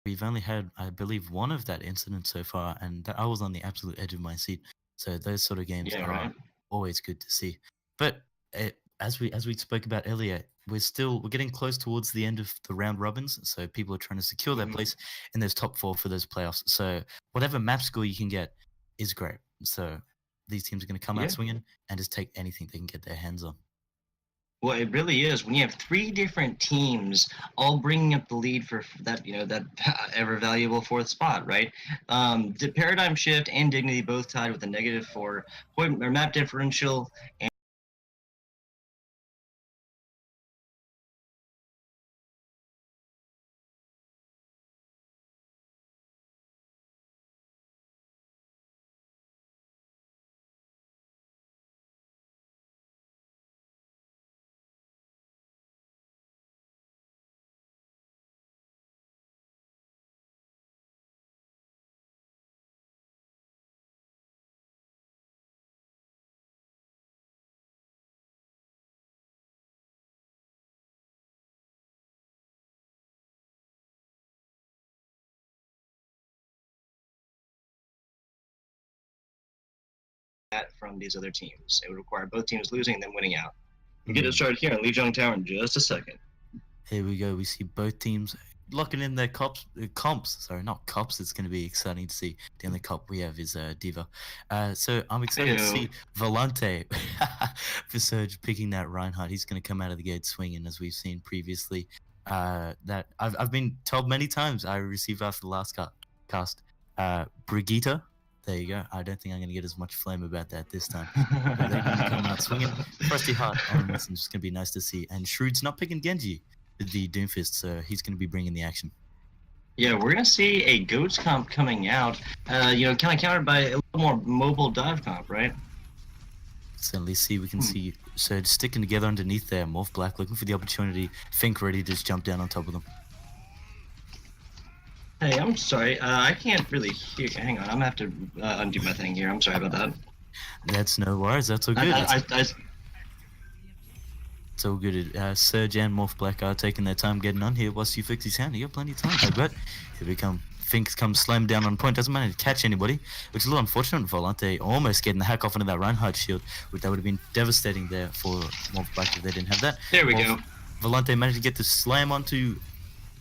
we've only had, I believe, one of that incident so far, and I was on the absolute edge of my seat. So those sort of games Yeah, are right. always good to see. But as we spoke about earlier, we're getting close towards the end of the round robins, so people are trying to secure their place in those top four for those playoffs. So whatever map score you can get is great. So these teams are going to come out Yeah. swinging and just take anything they can get their hands on. Well, it really is when you have three different teams all bringing up the lead for that, that ever valuable fourth spot, right? The Paradigm Shift and Dignity both tied with a -4 point or map differential, and that from these other teams. It would require both teams losing and then winning out. We'll get it started here on Lijiang Tower in just a second. Here we go. We see both teams locking in their comps. Sorry, not cops. It's going to be exciting to see. The only cop we have is Diva. So I'm excited to see Volante for Surge picking that Reinhardt. He's going to come out of the gate swinging, as we've seen previously. That I've been told many times. I received after the last cast. Brigitte. There you go. I don't think I'm going to get as much flame about that this time. But they're going to come out swinging. Frosty Heart on this, and just going to be nice to see. And Shrewd's not picking Genji, the Doomfist, so he's going to be bringing the action. Yeah, we're going to see a Goats comp coming out, kind of countered by a little more mobile dive comp, right? Certainly see, we can see Surge sticking together underneath there. Morph Black looking for the opportunity. Fink ready to just jump down on top of them. Hey, I'm sorry. I can't really hear. Hang on, I'm going to have to undo my thing here. I'm sorry about that. That's no worries. That's all good. It's all good. Surge and Morph Black are taking their time getting on here whilst you fix his hand. You got plenty of time, but here we come. Fink comes slam down on point. Doesn't manage to catch anybody, which is a little unfortunate. Volante almost getting the hack off into that Reinhardt shield, which that would have been devastating there for Morph Black if they didn't have that. There we go. Volante managed to get the slam onto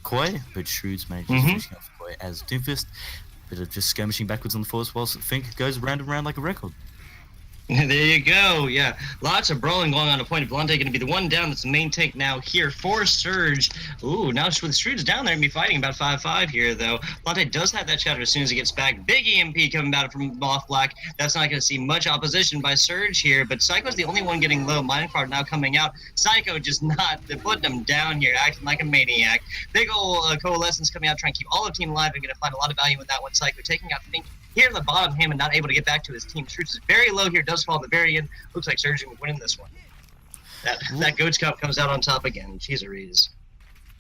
Koi, but Shrewd's managed to finish off Koi as Doomfist. Bit of just skirmishing backwards on the force whilst Fink goes round and round like a record. There you go. Yeah, lots of brawling going on a point. Volante going to be the one down. That's the main tank now here for Surge. Ooh, now with Shrewd's down there and be fighting about 5-5 here, though. Volante does have that shatter as soon as he gets back. Big EMP coming out from Morph Black. That's not going to see much opposition by Surge here, but Psycho's the only one getting low. Minecraft now coming out. Psycho just not putting him down here, acting like a maniac. Big ol' Coalescence coming out, trying to keep all the team alive and going to find a lot of value in that one. Psycho taking out Fink here in the bottom, him and not able to get back to his team. Shrewd is very low here, does fall at the very end. Looks like Surge will win this one. That Goats Cup comes out on top again. Cheeseries.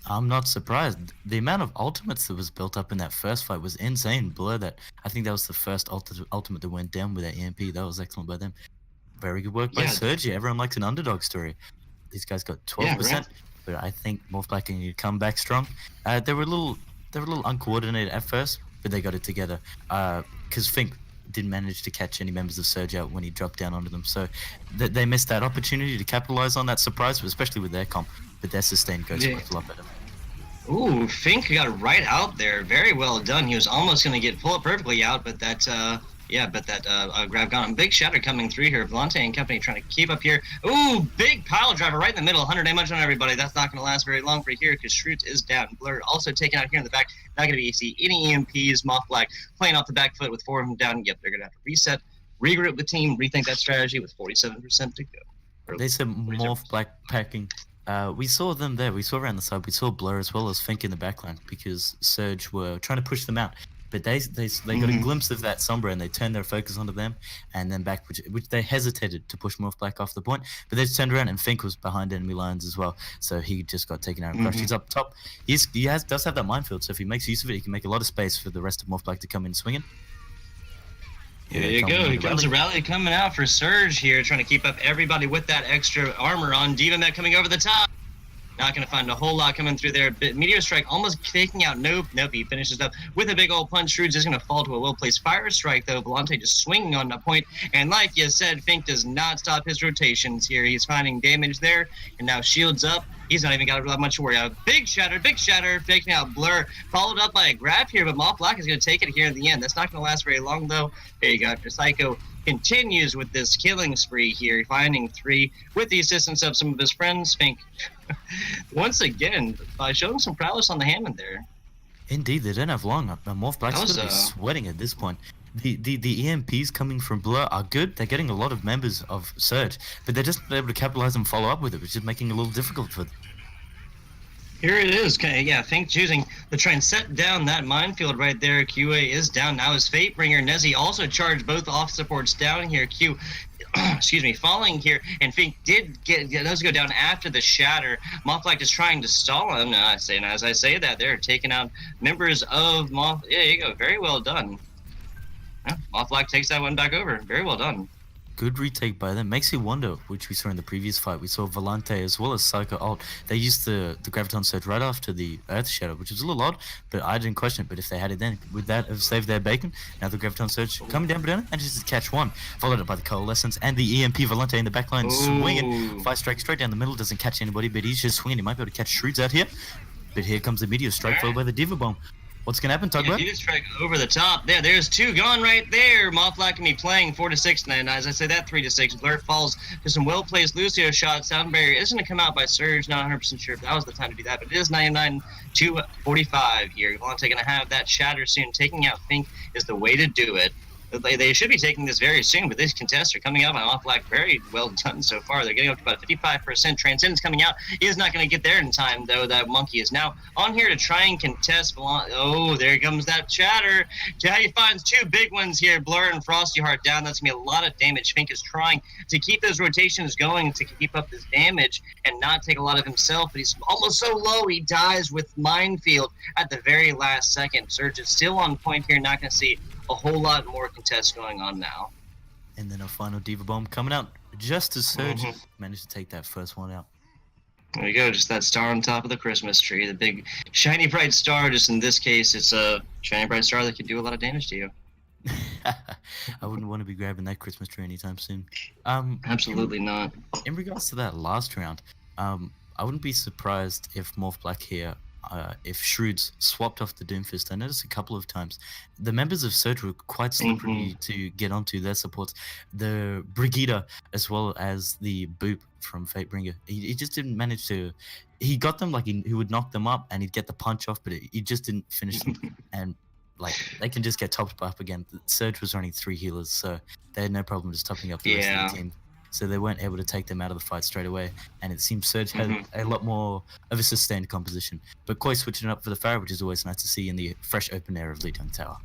I'm not surprised. The amount of ultimates that was built up in that first fight was insane. Below that, I think that was the first ultimate that went down with that EMP. That was excellent by them. Very good work by Surge. Everyone likes an underdog story. These guys got 12%, but I think Morph Black can come back strong. They were a little uncoordinated at first, but they got it together. Because Fink didn't manage to catch any members of Surge out when he dropped down onto them. So they missed that opportunity to capitalize on that surprise, especially with their comp. But their sustain goes a lot better. Ooh, Fink got right out there. Very well done. He was almost going to get pulled perfectly out, but that grab got him. Big shatter coming through here. Volante and company trying to keep up here. Ooh, big pile driver right in the middle. 100 damage on everybody. That's not going to last very long for here because Shrewd is down. Blur also taken out here in the back. Not going to be see any EMPs. Moth Black playing off the back foot with 4 of them down. Yep, they're going to have to reset, regroup the team, rethink that strategy with 47% to go. They said Morph Black packing. We saw them there. We saw around the side. We saw Blur as well as Fink in the backline because Surge were trying to push them out. But they got a glimpse of that Sombra and they turned their focus onto them and then back, which they hesitated to push Morph Black off the point. But they just turned around and Fink was behind enemy lines as well. So he just got taken out and crushed. He's up top. He does have that minefield. So if he makes use of it, he can make a lot of space for the rest of Morph Black to come in swinging. There you go. Here comes a rally coming out for Surge here, trying to keep up everybody with that extra armor on. Diva Met coming over the top. Not going to find a whole lot coming through there. But Meteor Strike almost taking out Nope. He finishes up with a big old punch. Shrewds is going to fall to a well-placed Fire Strike, though. Volante just swinging on the point. And like you said, Fink does not stop his rotations here. He's finding damage there. And now shields up. He's not even got much to worry about. Big shatter, taking out Blur. Followed up by a grab here, but MAWF Black is going to take it here in the end. That's not going to last very long, though. There you go. Psycho continues with this killing spree here, finding 3 with the assistance of some of his friends. Fink, once again, by showing some prowess on the Hammond there. Indeed, they don't have long. MAWF Black's going to be sweating at this point. The EMPs coming from Blur are good. They're getting a lot of members of Surge, but they're just not able to capitalize and follow up with it, which is making it a little difficult for them. Here it is. Okay, yeah, Fink choosing to try and set down that minefield right there. QA is down now as Fatebringer. Nezzy also charged both off supports down here. Q, excuse me, falling here, and Fink does go down after the shatter. MAWF Black is trying to stall him. As I say that, they're taking out members of MAWF. Yeah, there you go. Very well done. Yeah, MAWF Black takes that one back over. Very well done. Good retake by them. Makes you wonder, which we saw in the previous fight. We saw Volante as well as Psycho ult. They used the Graviton Surge right after the Earth Shadow, which was a little odd, but I didn't question it. But if they had it then, would that have saved their bacon? Now the Graviton Surge coming down Banana and just catch one. Followed up by the Coalescence and the EMP Volante in the backline swinging. 5 strikes straight down the middle, doesn't catch anybody, but he's just swinging. He might be able to catch Shrewds out here. But here comes the Meteor Strike followed by the Diva Bomb. What's going to happen, Tugboat? Meteor Strike over the top. There's 2 gone right there. MAWF Black can be playing 4-6, and as I say that, 3-6. Blur falls to some well-placed Lucio shots. Sound barrier isn't going to come out by Surge. Not 100% sure if that was the time to do that, but it is 99-45 here. Volante going to have that shatter soon. Taking out Fink is the way to do it. They should be taking this very soon, but these contests are coming out by MAWF Black. Very well done so far. They're getting up to about 55%. Transcendence coming out. He is not going to get there in time, though. That monkey is now on here to try and contest. Oh, there comes that shatter. He finds 2 big ones here. Blur and Frosty Heart down. That's going to be a lot of damage. Fink is trying to keep those rotations going to keep up this damage and not take a lot of himself, but he's almost so low he dies with Minefield at the very last second. Surge is still on point here. Not going to see a whole lot more contests going on now. And then a final Diva Bomb coming out just as Surge managed to take that first one out. There you go, just that star on top of the Christmas tree. The big shiny bright star, just in this case, it's a shiny bright star that could do a lot of damage to you. I wouldn't want to be grabbing that Christmas tree anytime soon. Absolutely not. In regards to that last round, I wouldn't be surprised if MAWF Black here, if Shrewds swapped off the Doomfist. I noticed a couple of times the members of Surge were quite slippery to get onto their supports. The Brigida as well as the Boop from Fatebringer. He just didn't manage to. He got them like he would knock them up and he'd get the punch off, but he just didn't finish them. And like they can just get topped up again. Surge was running 3 healers, so they had no problem just topping up the rest of the team. So they weren't able to take them out of the fight straight away. And it seems Surge had a lot more of a sustained composition. But Koi switching it up for the Pharaoh, which is always nice to see in the fresh open air of Lijiang Tower.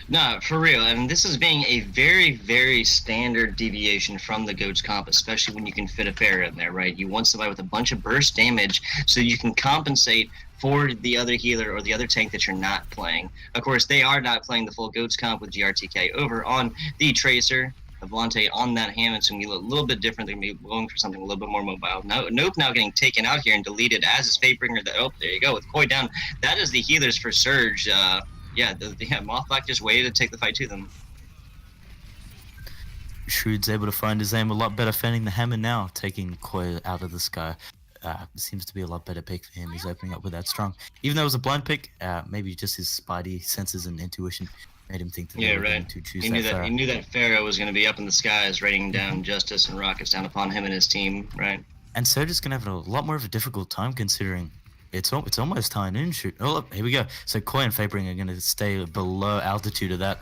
No, for real. And this is being a very, very standard deviation from the Goats comp, especially when you can fit a Pharaoh in there, right? You want somebody with a bunch of burst damage so you can compensate for the other healer or the other tank that you're not playing. Of course, they are not playing the full Goats comp with GRTK over on the Tracer. Volante on that Hammond, so a little bit different. They're going to be going for something a little bit more mobile. Nope now getting taken out here and deleted as is Fatebringer. Oh, there you go with Koi down. That is the healers for Surge. MAWF Black just waited to take the fight to them. Shrewd's able to find his aim a lot better, fending the Hammer now, taking Koi out of the sky. Seems to be a lot better pick for him. He's opening up with that strong. Even though it was a blind pick, maybe just his spidey senses and intuition made him think that they were going to choose He knew that Pharaoh was going to be up in the skies, raining down justice and rockets down upon him and his team, right? And Surge is going to have a lot more of a difficult time considering it's almost high noon shoot. Oh, look, here we go. So Koi and Fatebringer are going to stay below altitude of that.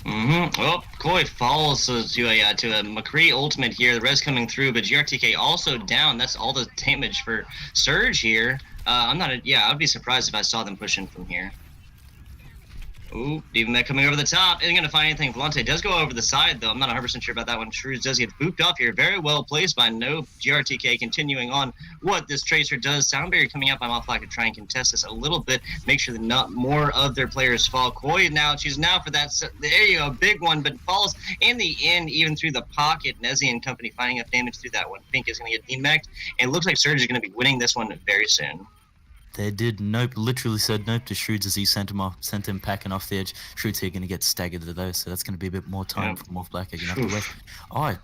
Well, Koi falls to a McCree ultimate here. The res coming through, but GRTK also down. That's all the damage for Surge here. I'd be surprised if I saw them pushing from here. Ooh, even that coming over the top. Isn't going to find anything. Volante does go over the side, though. I'm not 100% sure about that one. Shrews does get booped off here. Very well placed by Nope. GRTK continuing on what this Tracer does. Soundberry coming out by MAWF to try and contest this a little bit. Make sure that not more of their players fall. Koi now, she's now for that. There you go. Big one, but falls in the end, even through the pocket. Nezzy and company finding enough damage through that one. Pink is going to get demeched. And it looks like Surge is going to be winning this one very soon. They did. Nope, literally said nope to Shrewds as he sent him packing off the edge. Shrewds here going to get staggered to those, so that's going to be a bit more time for MAWF again after West. Oh,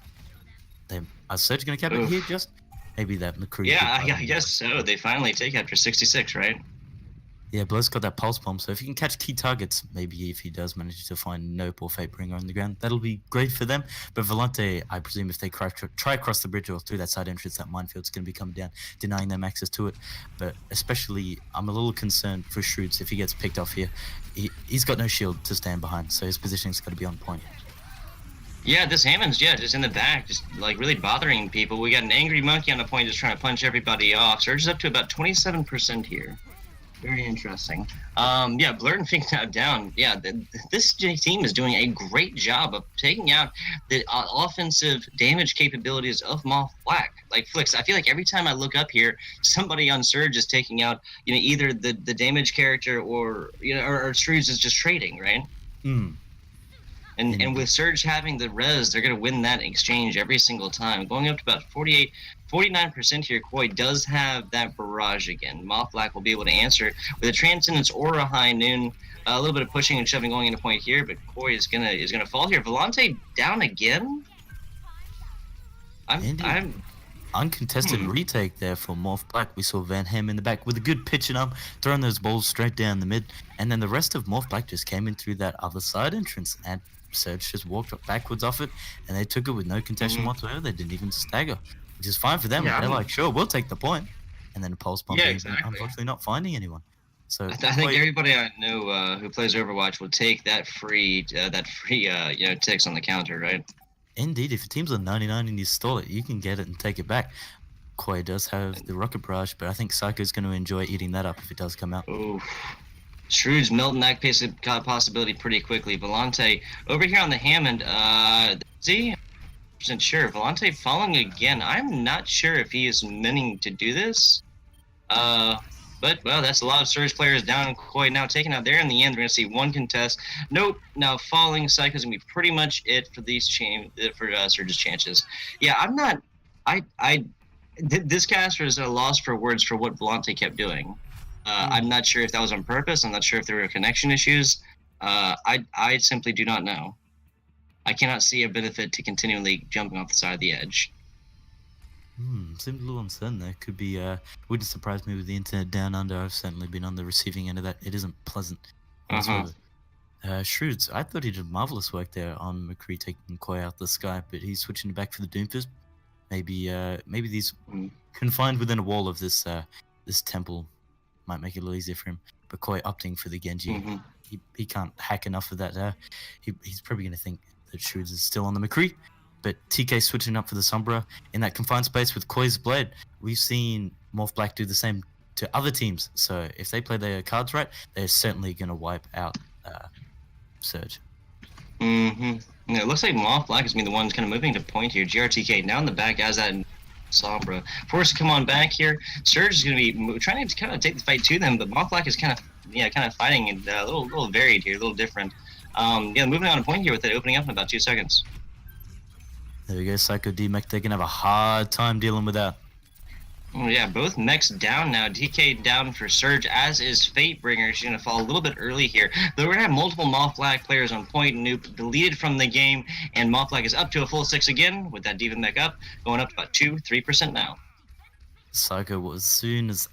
are Surge going to cap it here? Just maybe that McCree. Yeah, I guess so. They finally take after 66, right? Yeah, Blur's got that pulse bomb, so if you can catch key targets, maybe if he does manage to find Nope or Fatebringer on the ground, that'll be great for them. But Volante, I presume if they try across the bridge or through that side entrance, that minefield's going to be coming down, denying them access to it. But especially, I'm a little concerned for Shrewds if he gets picked off here. He's got no shield to stand behind, so his positioning's got to be on point. Yeah, this Hammond's, just in the back, just like really bothering people. We got an angry monkey on the point just trying to punch everybody off. Surge is up to about 27% here. Very interesting. Yeah, Blur and Fink now down. Yeah, this team is doing a great job of taking out the offensive damage capabilities of MAWF. Like Flix, I feel like every time I look up here, somebody on Surge is taking out, either the damage character or or Shrews is just trading, right? And with Surge having the res, they're going to win that exchange every single time. Going up to about 49% here, Koi does have that barrage again. MAWF will be able to answer with a Transcendence or a High Noon. A little bit of pushing and shoving going into point here, but Koi is gonna fall here. Volante down again. I'm uncontested retake there for MAWF. We saw Van Ham in the back with a good pitching up, throwing those balls straight down the mid, and then the rest of MAWF just came in through that other side entrance, and Surge just walked backwards off it, and they took it with no contention whatsoever. They didn't even stagger, which is fine for them. They're like, sure, we'll take the point, and then pulse pump. Unfortunately, not finding anyone. So I think everybody I know who plays Overwatch will take that free ticks on the counter, right? Indeed, if your team's on 99 and you stall it, you can get it and take it back. Koi does have the rocket barrage, but I think Psycho's going to enjoy eating that up if it does come out. Oof. Shrewds melting that possibility pretty quickly. Volante over here on the Hammond. See, percent sure. Volante falling again. I'm not sure if he is meaning to do this. But well, that's a lot of Surge players down. Koi now taken out there in the end. We're gonna see one contest. Nope. Now falling. Psycho's gonna be pretty much it for these Surge's chances. Yeah, I'm not. This caster is at a loss for words for what Volante kept doing. I'm not sure if that was on purpose. I'm not sure if there were connection issues. I simply do not know. I cannot see a benefit to continually jumping off the side of the edge. Seems a little uncertain there. Could be, wouldn't surprise me with the internet down under. I've certainly been on the receiving end of that. It isn't pleasant. Shrewds, I thought he did marvelous work there on McCree taking Koi out the sky, but he's switching back for the Doomfist. Maybe these confined within a wall of this temple might make it a little easier for him. But Koi opting for the Genji, he can't hack enough of that. He's probably going to think that Shrewds is still on the McCree. But TK switching up for the Sombra in that confined space with Koi's Blade. We've seen MAWF do the same to other teams. So if they play their cards right, they're certainly going to wipe out Surge. It looks like MAWF is being the ones kind of moving to point here. GRTK now in the back as that Sombra. Forced to come on back here. Surge is going to be trying to kind of take the fight to them, but MAWF is kind of fighting and a little varied here, a little different. Moving on a point here with it opening up in about 2 seconds. There we go, Psycho D-Mech. They're going to have a hard time dealing with that. Oh, yeah, both mechs down now. DK down for Surge, as is Fatebringer. She's going to fall a little bit early here. But we're going to have multiple MAWF players on point. Noob deleted from the game, and MAWF is up to a full 6 again with that Diva mech up, going up to about 2-3% now. Psycho, as soon as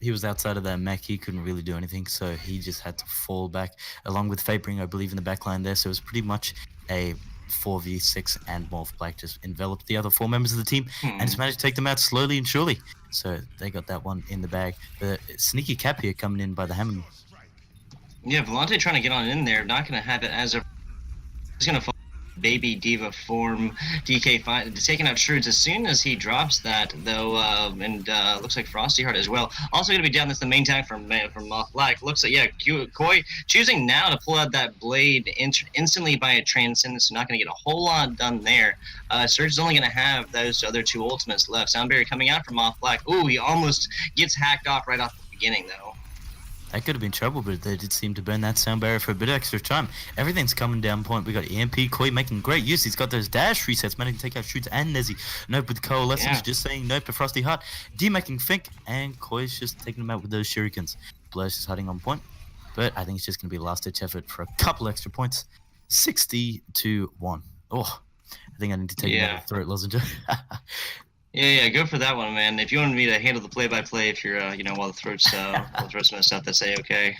he was outside of that mech, he couldn't really do anything, so he just had to fall back, along with Fatebringer, I believe, in the back line there. So it was pretty much a 4v6, and MAWF just enveloped the other 4 members of the team and just managed to take them out slowly and surely. So they got that one in the bag. The sneaky cap here coming in by the Hammond. Yeah, Volante trying to get on in there. Not going to have it as a... He's going to fall baby diva form. DK taking out Shroods as soon as he drops that, though, and looks like Frosty Heart as well. Also going to be down. That's the main tank from MAWF Black. Looks like, yeah, Koi choosing now to pull out that blade instantly by a Transcendence. So not going to get a whole lot done there. Surge is only going to have those other two ultimates left. Sound Barrier coming out from MAWF Black. Ooh, he almost gets hacked off right off the beginning, though. That could have been trouble, but they did seem to burn that sound barrier for a bit of extra time. Everything's coming down point. We got EMP, Koi making great use. He's got those dash resets, managing to take out Shoots and Nezzy. Nope with Coalescence, just saying nope to Frosty Heart. D making Fink, and Koi's just taking him out with those shurikens. Blur's just hiding on point, but I think it's just going to be a last-ditch effort for a couple extra points. 60-1. Oh, I think I need to take another throat lozenge. Yeah, go for that one, man. If you want me to handle the play-by-play, if you're, while the throat's messed up, that's okay.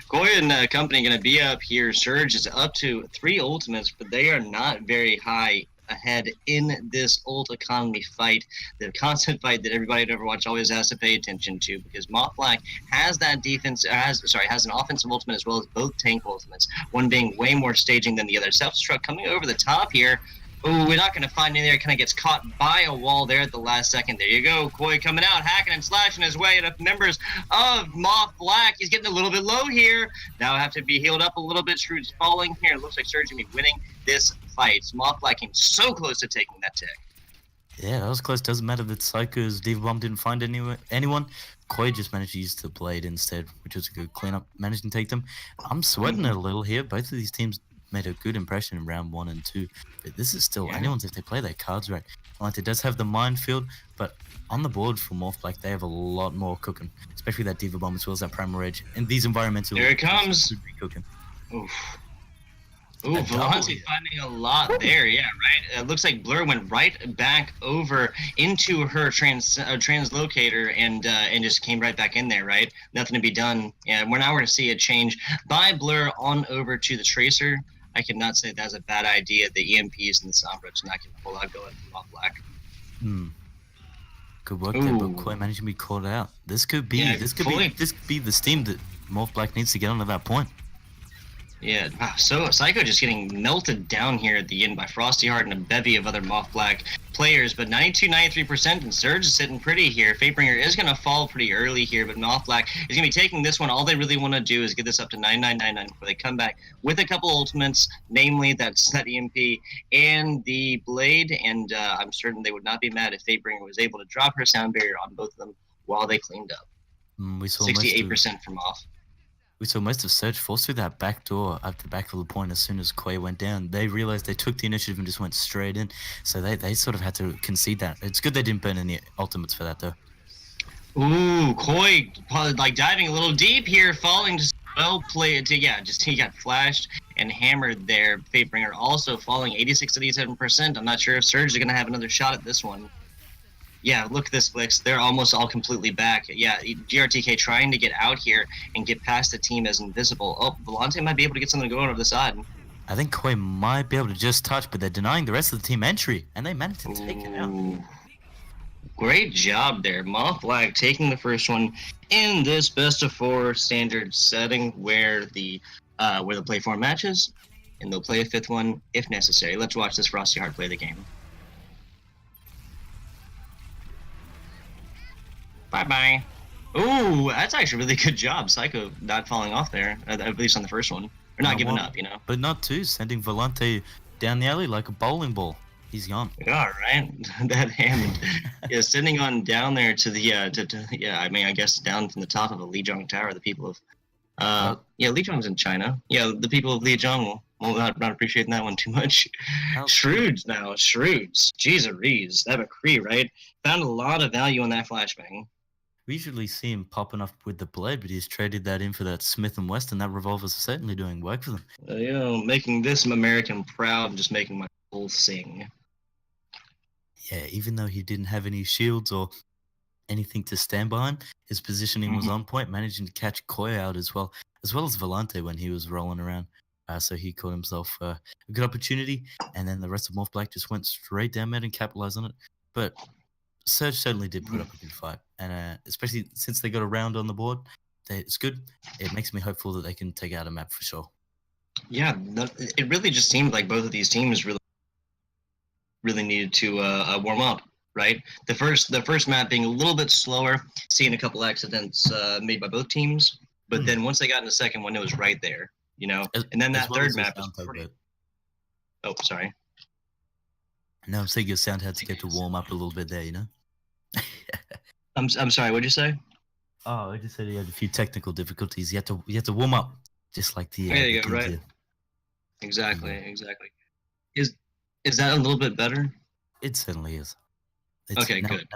Koi and company going to be up here. Surge is up to 3 ultimates, but they are not very high ahead in this ult economy fight, the constant fight that everybody at Overwatch always has to pay attention to, because MAWF Black has that has an offensive ultimate as well as both tank ultimates, one being way more staging than the other. Self-destruct coming over the top here. Ooh, we're not going to find any there. Kind of gets caught by a wall there at the last second. There you go. Koi coming out, hacking and slashing his way to members of MAWF Black. He's getting a little bit low here. Now have to be healed up a little bit. Shrewd's falling here. It looks like Surge going to be winning this fight. MAWF Black came so close to taking that tick. Yeah, that was close. Doesn't matter that Psycho's Diva Bomb didn't find anyone. Koi just managed to use the blade instead, which was a good cleanup. Managed to take them. I'm sweating it a little here. Both of these teams made a good impression in round 1 and 2, but this is still anyone's if they play their cards right. Like, it does have the minefield, but on the board for MAWF Black, they have a lot more cooking, especially that Diva Bomb as well as that Primal Rage. And these environmental, there it comes. Cooking. Oof. Ooh, Velocity finding a lot there, yeah, right? It looks like Blur went right back over into her translocator and just came right back in there, right? Nothing to be done. Yeah, we're going to see a change by Blur on over to the Tracer. I cannot say that's a bad idea. The EMPs and the Sombra not getting a whole lot going from MAWF Black. Good work there, but Koi managed to be caught out. This could be this could be the steam that MAWF Black needs to get onto that point. Yeah, wow, so Psycho just getting melted down here at the end by Frosty Heart and a bevy of other MAWF Black players, but 92-93%, and Surge is sitting pretty here. Fatebringer is going to fall pretty early here, but MAWF Black is going to be taking this one. All they really want to do is get this up to 9999 before they come back with a couple ultimates, namely that EMP and the Blade, and I'm certain they would not be mad if Fatebringer was able to drop her sound barrier on both of them while they cleaned up. We saw 68% from off. We saw most of Surge force through that back door up the back of the point as soon as Koi went down. They realized they took the initiative and just went straight in. So they sort of had to concede that. It's good they didn't burn any ultimates for that, though. Ooh, Koi like diving a little deep here, falling just well played. Yeah, just he got flashed and hammered there. Fatebringer also falling 86-87%. I'm not sure if Surge is going to have another shot at this one. Yeah, look at this, Flix. They're almost all completely back. Yeah, GRTK trying to get out here and get past the team as invisible. Oh, Volante might be able to get something going over the side. I think Koi might be able to just touch, but they're denying the rest of the team entry, and they managed to take it out. Great job there. MAWF Black taking the first one in this best-of-4 standard setting where the play 4 matches, and they'll play a 5th one if necessary. Let's watch this Frosty Heart play the game. Bye-bye. Ooh, that's actually a really good job. Psycho not falling off there, at least on the first one. Or not giving up, But not two, sending Volante down the alley like a bowling ball. He's gone. Yeah, right. That Hammond. Yeah, sending on down there to the, I guess down from the top of a Lijiang Tower, the people of, Lijiang's in China. Yeah, the people of Lijiang will not appreciating that one too much. Shrewds now, Shrewds. Jeez, that McCree, right? Found a lot of value on that flashbang. We usually see him popping up with the blade, but he's traded that in for that Smith & Wesson. That revolver's certainly doing work for them. Making this American proud and just making my soul sing. Yeah, even though he didn't have any shields or anything to stand behind, his positioning was on point, managing to catch Koi out as well as Volante when he was rolling around. So he caught himself a good opportunity, and then the rest of MAWF Black just went straight down mid and capitalized on it. But Surge certainly did put up a good fight, and especially since they got a round on the board, it's good. It makes me hopeful that they can take out a map for sure. Yeah, it really just seemed like both of these teams really needed to warm up. Right, the first map being a little bit slower, seeing a couple accidents made by both teams, but then once they got in the second one, it was right there, you know. And then that third map was pretty. Oh, sorry. No, I'm saying your sound had to get to warm up a little bit there, you know. I'm sorry. What'd you say? Oh, I just said you had a few technical difficulties. You had to warm up, just like the. There you go. Right. Here. Exactly. Yeah. Exactly. Is that a little bit better? It certainly is. It's okay. Good.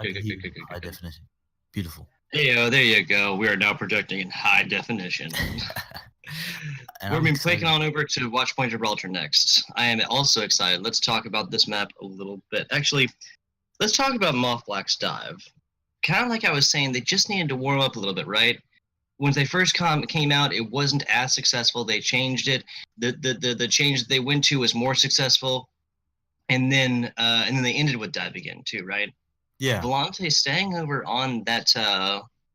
High definition. Beautiful. Hey, there you go. We are now projecting in high definition. We're being taken on over to Watchpoint Gibraltar next. I am also excited. Let's talk about this map a little bit. Actually, let's talk about MAWF Black's dive. Kind of like I was saying, they just needed to warm up a little bit, right? When they first came out, it wasn't as successful. They changed it. The change that they went to was more successful, and then they ended with dive again too, right? Yeah. Volante staying over on that.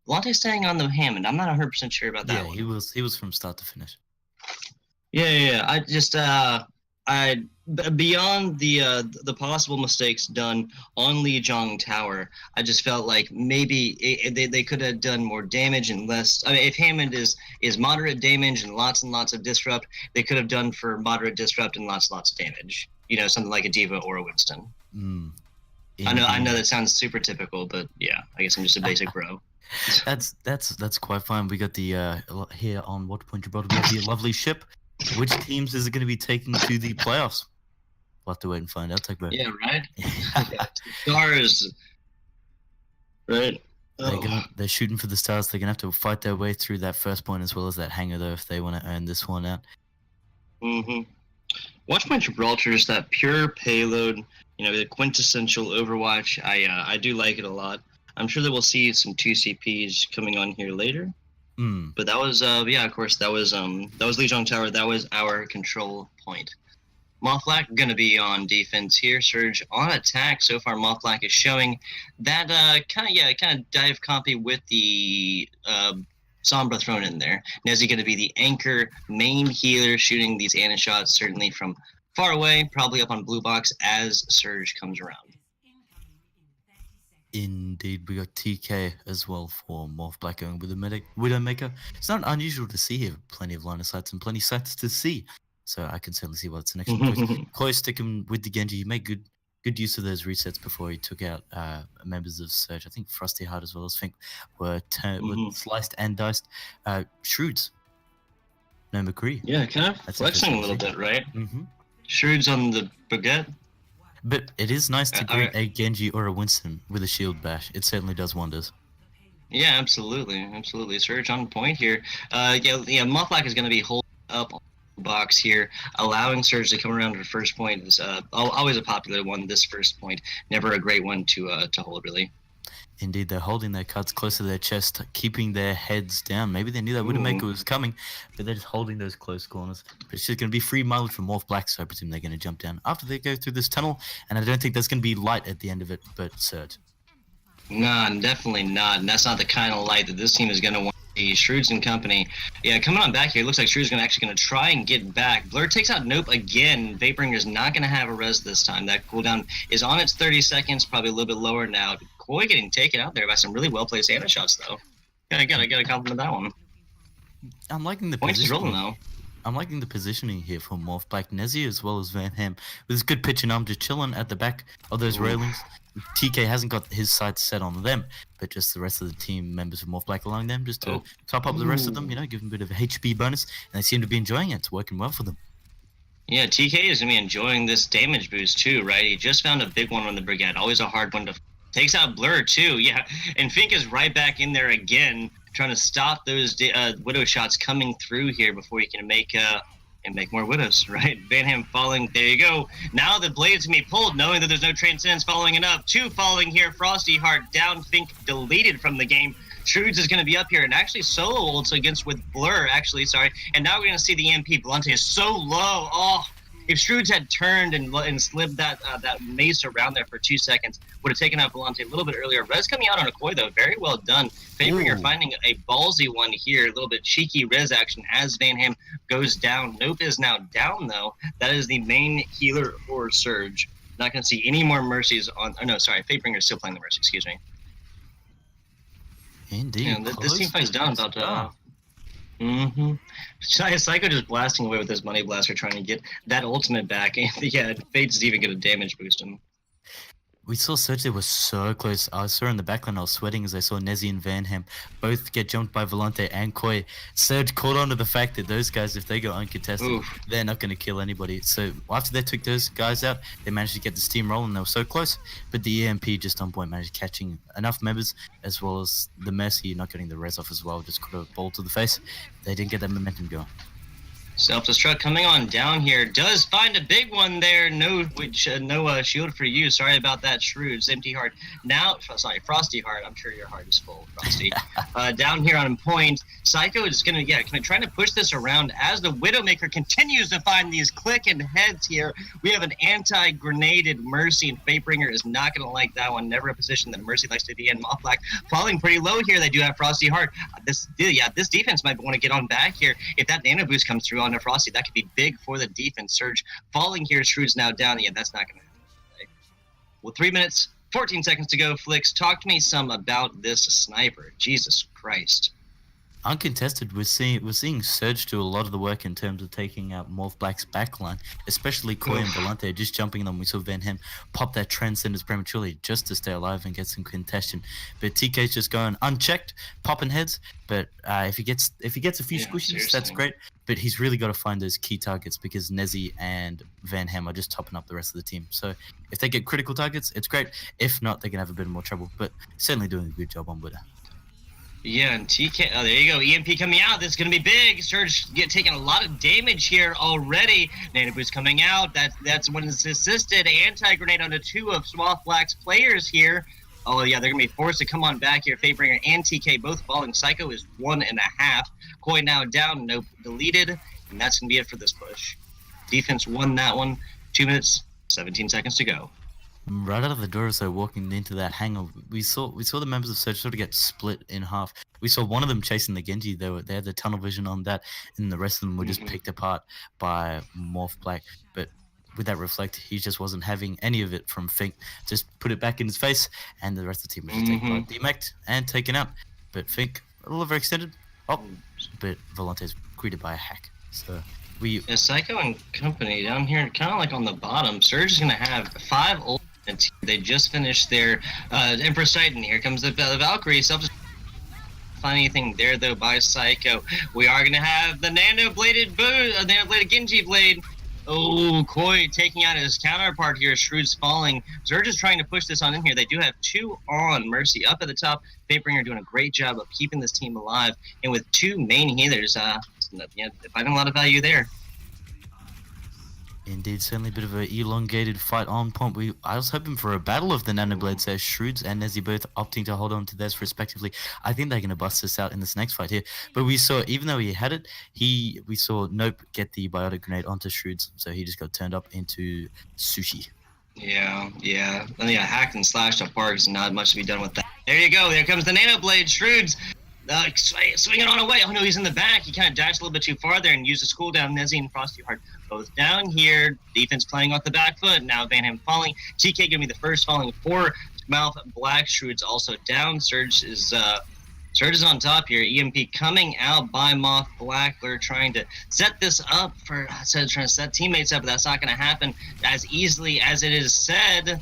Volante staying on the Hammond. I'm not 100% sure about that. Yeah, he was from start to finish. Yeah. I just beyond the possible mistakes done on Lijiang Tower, I just felt like maybe they could have done more damage and less. I mean, if Hammond is moderate damage and lots of disrupt, they could have done for moderate disrupt and lots of damage. You know, something like a Diva or a Winston. I know that sounds super typical, but yeah, I guess I'm just a basic bro. That's quite fine. We got the here on Watchpoint Gibraltar, we have the lovely ship. Which teams is it going to be taking to the playoffs? We'll have to wait and find out. Yeah, right. Stars, right? They're shooting for the stars. They're gonna have to fight their way through that first point as well as that hangar, though, if they want to earn this one out. Watchpoint Gibraltar is that pure payload. You know, the quintessential Overwatch. I do like it a lot. I'm sure that we'll see some 2CPs coming on here later. But that was of course that was Lijiang Tower. That was our control point. MAWF Black gonna be on defense here. Surge on attack. So far, MAWF Black is showing that kind of dive compy with the Sombra thrown in there. Nezzy gonna be the anchor main healer, shooting these Ana shots certainly from far away, probably up on blue box as Surge comes around. Indeed, we got TK as well for MAWF Black going with the Widowmaker. It's not unusual to see here. Plenty of line of sights and plenty of sights to see. So I can certainly see what's next. Chloe sticking with the Genji. He made good use of those resets before he took out members of Surge. I think Frosty Heart as well as Fink were sliced and diced. Shrewds. No McCree. Yeah, kind of flexing a little bit, right? Shrewds on the baguette. But it is nice to greet a Genji or a Winston with a shield bash. It certainly does wonders. Yeah, absolutely. Surge on point here. MAWF Black is going to be holding up on the box here, allowing Surge to come around to the first point. Is always a popular one. This first point, never a great one to hold, really. Indeed, they're holding their cards close to their chest, keeping their heads down. Maybe they knew that Widowmaker was coming, but they're just holding those close corners. But it's just going to be free mileage from MAWF Black, so I presume they're going to jump down after they go through this tunnel. And I don't think there's going to be light at the end of it, but Surge. Nah, definitely not. And that's not the kind of light that this team is going to want. Shrewds and company. Yeah, coming on back here. It looks like Shrewds actually going to try and get back. Blur takes out Nope again. Vaporing is not going to have a res this time. That cooldown is on its 30 seconds, probably a little bit lower now. Koi getting taken out there by some really well-placed Ana shots, though. Gotta compliment that one. I'm liking the points is rolling, though. I'm liking the positioning here for MAWF Black. Nezzy as well as Van Ham with his good pitch and arm just chilling at the back of those railings. TK hasn't got his sights set on them, but just the rest of the team members of MAWF Black allowing them just to top up the rest of them, give them a bit of a HP bonus, and they seem to be enjoying it. It's working well for them. Yeah, TK is going to be enjoying this damage boost too, right? He just found a big one on the Brigade. Always a hard one to... Takes out Blur too, yeah. And Fink is right back in there again, trying to stop those Widow shots coming through here before he can make more Widows, right? Van Ham falling, there you go. Now the blade's going to be pulled, knowing that there's no Transcendence following it up. 2 falling here, Frosty Heart down, Fink deleted from the game. Shrewds is going to be up here and actually solo ults against with Blur, and now we're going to see the EMP. Volante is so low. Oh, If Shroods had turned and slid that that mace around there for 2 seconds, would have taken out Volante a little bit earlier. Res coming out on a Koi though, very well done. Fabringer finding a ballsy one here, a little bit cheeky res action as Van Ham goes down. Nope is now down though. That is the main healer for Surge. Not going to see any more mercies on. Oh no, sorry, Fabringer is still playing the mercy. Excuse me. Indeed. Yeah, this team fight's down about. Psycho just blasting away with his money blaster, trying to get that ultimate back. And yeah, Fade's even get a damage boost him. We saw Surge, they were so close. I saw in the backline, I was sweating as I saw Nezzy and Van Ham both get jumped by Volante and Koi. Surge caught on to the fact that those guys, if they go uncontested, they're not going to kill anybody. So after they took those guys out, they managed to get the steam rolling. They were so close, but the EMP just on point managed catching enough members, as well as the Mercy not getting the res off as well. Just got a ball to the face. They didn't get that momentum going. Self-destruct coming on down here. Does find a big one there. No shield for you. Sorry about that, Shroods. Empty heart. Now, sorry, Frosty heart. I'm sure your heart is full, Frosty. Down here on point. Psycho is going to, trying to push this around as the Widowmaker continues to find these clicking heads here. We have an anti-grenaded Mercy, and Fatebringer is not going to like that one. Never a position that Mercy likes to be in. MAWF Black falling pretty low here. They do have Frosty heart. This defense might want to get on back here. If that nano boost comes through on Frosty, that could be big for the defense. Surge falling here. Shrewd's now down. Yeah, that's not going to happen. Okay. Well, 3 minutes, 14 seconds to go. Flicks, talk to me some about this sniper. Jesus Christ. Uncontested, we're seeing Surge do a lot of the work in terms of taking out MAWF Black's backline, especially Koi and Volante just jumping them. We saw Van Ham pop that Transcendence prematurely just to stay alive and get some contention. But TK's just going unchecked, popping heads. But if he gets a few squishies, that's great. But he's really got to find those key targets because Nezzy and Van Ham are just topping up the rest of the team. So if they get critical targets, it's great. If not, they can have a bit more trouble. But certainly doing a good job on Buddha. Yeah, and TK, there you go, EMP coming out, this is going to be big. Surge taking a lot of damage here already. Nano boost coming out, that's when it's assisted. Anti-grenade onto 2 of MAWF Black's players here. Oh yeah, they're going to be forced to come on back here. Fatebringer and TK both falling. Psycho is 1.5. Koi now down, nope, deleted. And that's going to be it for this push. Defense won that one. 2 minutes, 17 seconds to go. Right out of the door as they're walking into that hangar, we saw the members of Surge sort of get split in half. We saw one of them chasing the Genji. They had the tunnel vision on that, and the rest of them were just picked apart by MAWF Black. But with that reflect, he just wasn't having any of it from Fink. Just put it back in his face, and the rest of the team was just taken by DMAC'd and taken out. But Fink, a little overextended. Oh, but Volante's greeted by a hack. So Psycho and company down here, kind of like on the bottom. Surge is going to have 5 ult. They just finished their Empress Titan. Here comes the Valkyrie. Find anything there though by Psycho. We are gonna have the nano-bladed Genji blade. Oh, Koi taking out his counterpart here. Shrewd's falling. Surge is trying to push this on in here. They do have 2 on. Mercy up at the top. Fatebringer doing a great job of keeping this team alive. And with 2 main healers, they're finding a lot of value there. Indeed, certainly a bit of an elongated fight on point. I was hoping for a battle of the Nanoblades there. Shrewds and Nezzy both opting to hold on to theirs respectively. I think they're going to bust this out in this next fight here. But we saw, even though he had it, we saw Nope get the biotic grenade onto Shrewds, so he just got turned up into sushi. Yeah. And yeah, hacked and slashed apart. There's not much to be done with that. There you go. There comes the Nanoblade. Shrewds swing it on away. Oh no, he's in the back. He kind of dashed a little bit too far there and used his cooldown. Nezzy and Frosty Heart both down here. Defense playing off the back foot. Now Van Ham falling. TK gonna be the first falling for MAWF Black. Shrewd's also down. Surge is on top here. EMP coming out by MAWF Black. They're trying to set this up trying to set teammates up, but that's not gonna happen as easily as it is said.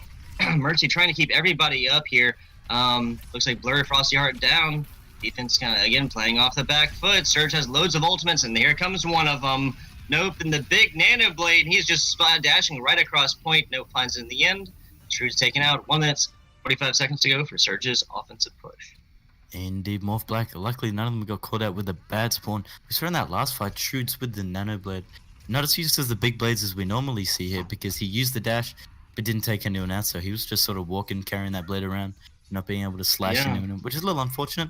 Mercy trying to keep everybody up here. Looks like Blur Frosty Heart down. Defense kind of, again, playing off the back foot. Surge has loads of ultimates, and here comes one of them. Nope, and the big Nano Blade, he's just dashing right across point. Nope finds it in the end. Shrewd's taken out. 1 minute, 45 seconds to go for Surge's offensive push. Indeed, MAWF Black. Luckily, none of them got caught out with a bad spawn. We saw in that last fight, Shrewd's with the Nano Blade. Not as used as the big blades as we normally see here, because he used the dash, but didn't take anyone out, so he was just sort of walking, carrying that blade around, not being able to slash anyone, which is a little unfortunate.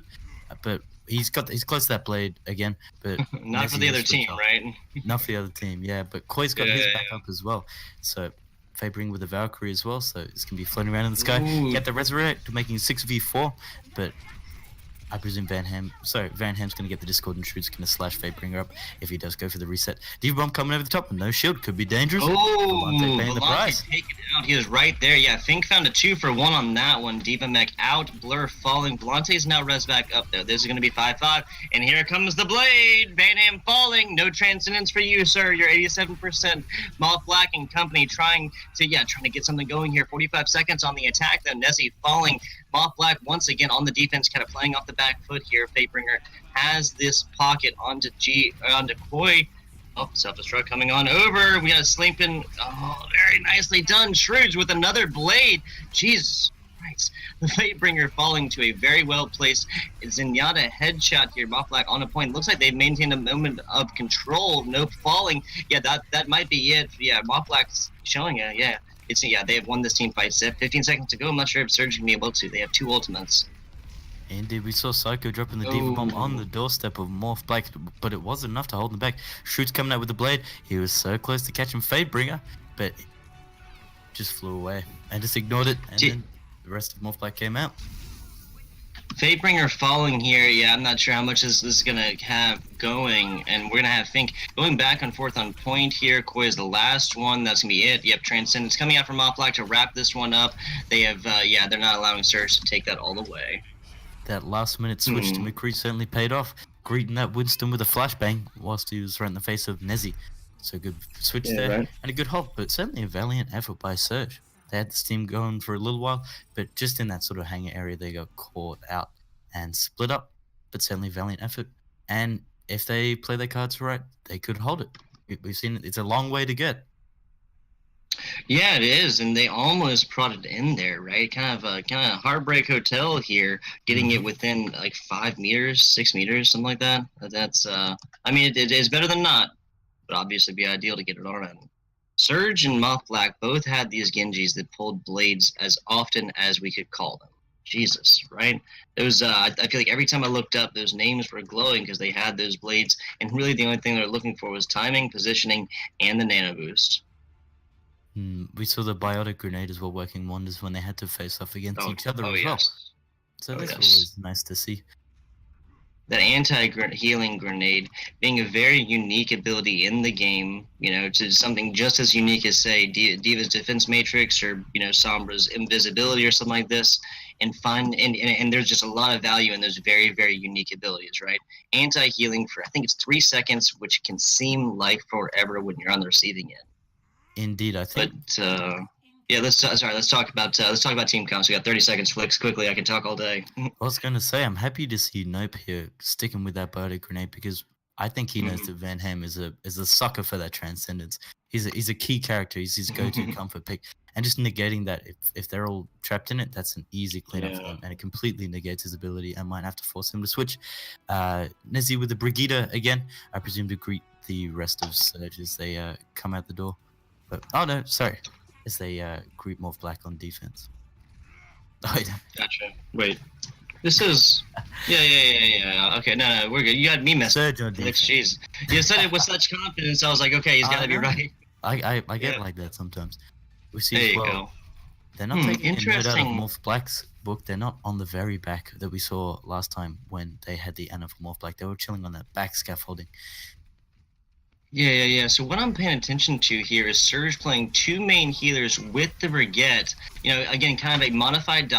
but he's close to that blade again. But Not for the other team, right? Not for the other team, yeah. But Koi's got his back up as well. So Fabering with the Valkyrie as well. So it's gonna be floating around in the sky. Get the Resurrect, making 6v4. But I presume Van Ham's going to get the Discord and Shrood's going to slash Fatebringer up if he does go for the reset. Diva Bomb coming over the top with no shield. Could be dangerous. Oh, paying the price. Taken out. He was right there. Yeah, Fink found a 2-for-1 on that one. Diva Mech out. Blur falling. Blante's now res back up there. This is going to be 5-5. And here comes the blade. Van Ham falling. No transcendence for you, sir. You're 87%. MAWF Black and company trying to get something going here. 45 seconds on the attack, though. Nezzy falling. MAWF Black once again on the defense, kind of playing off the back foot here. Fatebringer has this pocket onto Koi. Oh, self-destruct coming on over. We got a Slimpin. Oh, very nicely done. Shroods with another blade. Jesus Christ. The Fatebringer falling to a very well-placed Zenyatta headshot here. MAWF Black on a point. Looks like they've maintained a moment of control. No falling. Yeah, that might be it. Yeah, MAWF Black's showing it. Yeah. They have won this team fight. 15 seconds to go. I'm not sure if Surge can be able to. They have 2 ultimates. Indeed, we saw Psycho dropping the Diva Bomb on the doorstep of MAWF Black, but it wasn't enough to hold him back. Shrood's coming out with the blade. He was so close to catching Fatebringer, but just flew away and just ignored it, and then the rest of MAWF Black came out. Fatebringer falling here, yeah, I'm not sure how much this is going to have going, and we're going to have Fink going back and forth on point here. Koi is the last one. That's going to be it. Yep, Transcendence coming out from MAWF Black to wrap this one up. They have, they're not allowing Surge to take that all the way. That last-minute switch to McCree certainly paid off, greeting that Winston with a flashbang whilst he was right in the face of Nezzy. So good switch there, right, and a good hold, but certainly a valiant effort by Surge. They had this team going for a little while, but just in that sort of hangar area, they got caught out and split up. But certainly valiant effort. And if they play their cards right, they could hold it. We've seen it. It's a long way to get. Yeah, it is, and they almost brought it in there, right? Kind of Heartbreak Hotel here, getting it within like 5 meters, 6 meters, something like that. That's, I mean, it is better than not, but obviously be ideal to get it on in. Surge and MAWF Black both had these Genjis that pulled blades as often as we could call them. Jesus, right? Those, I feel like every time I looked up, those names were glowing because they had those blades, and really the only thing they were looking for was timing, positioning, and the nano boost. We saw the biotic grenade as well working wonders when they had to face off against each other as well. So that's always nice to see. That anti-healing grenade being a very unique ability in the game, you know, to something just as unique as, say, Diva's Defense Matrix or, you know, Sombra's Invisibility or something like this, and there's just a lot of value in those very, very unique abilities, right? Anti-healing for, I think it's 3 seconds, which can seem like forever when you're on the receiving end. Indeed, I think. But, yeah, let's talk about team counts. We got 30 seconds. Flicks quickly. I can talk all day. I was gonna say I'm happy to see Nope here sticking with that biotic grenade because I think he knows that Van Ham is a sucker for that transcendence. He's a key character. He's his go-to comfort pick, and just negating that if they're all trapped in it, that's an easy cleanup for them, and it completely negates his ability. I might have to force him to switch. Nezzy with the Brigida again. I presume to greet the rest of Surge as they come out the door. But oh no, sorry. As they group MAWF Black on defense. Gotcha. Wait. This is... Yeah. Okay, no, we're good. You had me messed up. Surge on defense. Jeez. You said it with such confidence, I was like, okay, he's got to be right. I get like that sometimes. We see there as well, you go. They're not taking a note out of MAWF Black's book. They're not on the very back that we saw last time when they had the Anna for MAWF Black. They were chilling on that back scaffolding. Yeah. So what I'm paying attention to here is Surge playing 2 main healers with the Brigitte. You know, again, kind of a modified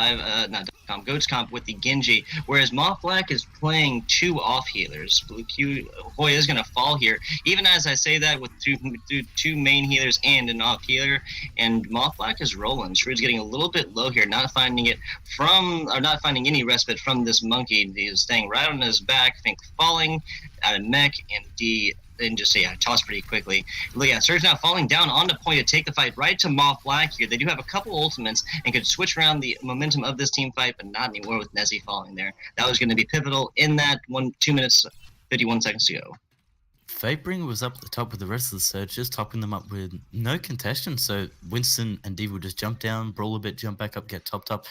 Goats comp with the Genji, whereas MAWF Black is playing 2 off healers. Blue Q Hoy is going to fall here. Even as I say that with two main healers and an off healer, and MAWF Black is rolling. Shrewd's getting a little bit low here, not finding any respite from this monkey. He's staying right on his back. I think falling out of mech and just toss pretty quickly. But yeah, Surge now falling down onto point to take the fight right to MAWF Black here. They do have a couple ultimates and could switch around the momentum of this team fight, but not anymore with Nezzy falling there. That was going to be pivotal in that 2 minutes, 51 seconds to go. Fatebringer was up at the top with the rest of the Surges, topping them up with no contention. So Winston and Diva would just jump down, brawl a bit, jump back up, get topped up.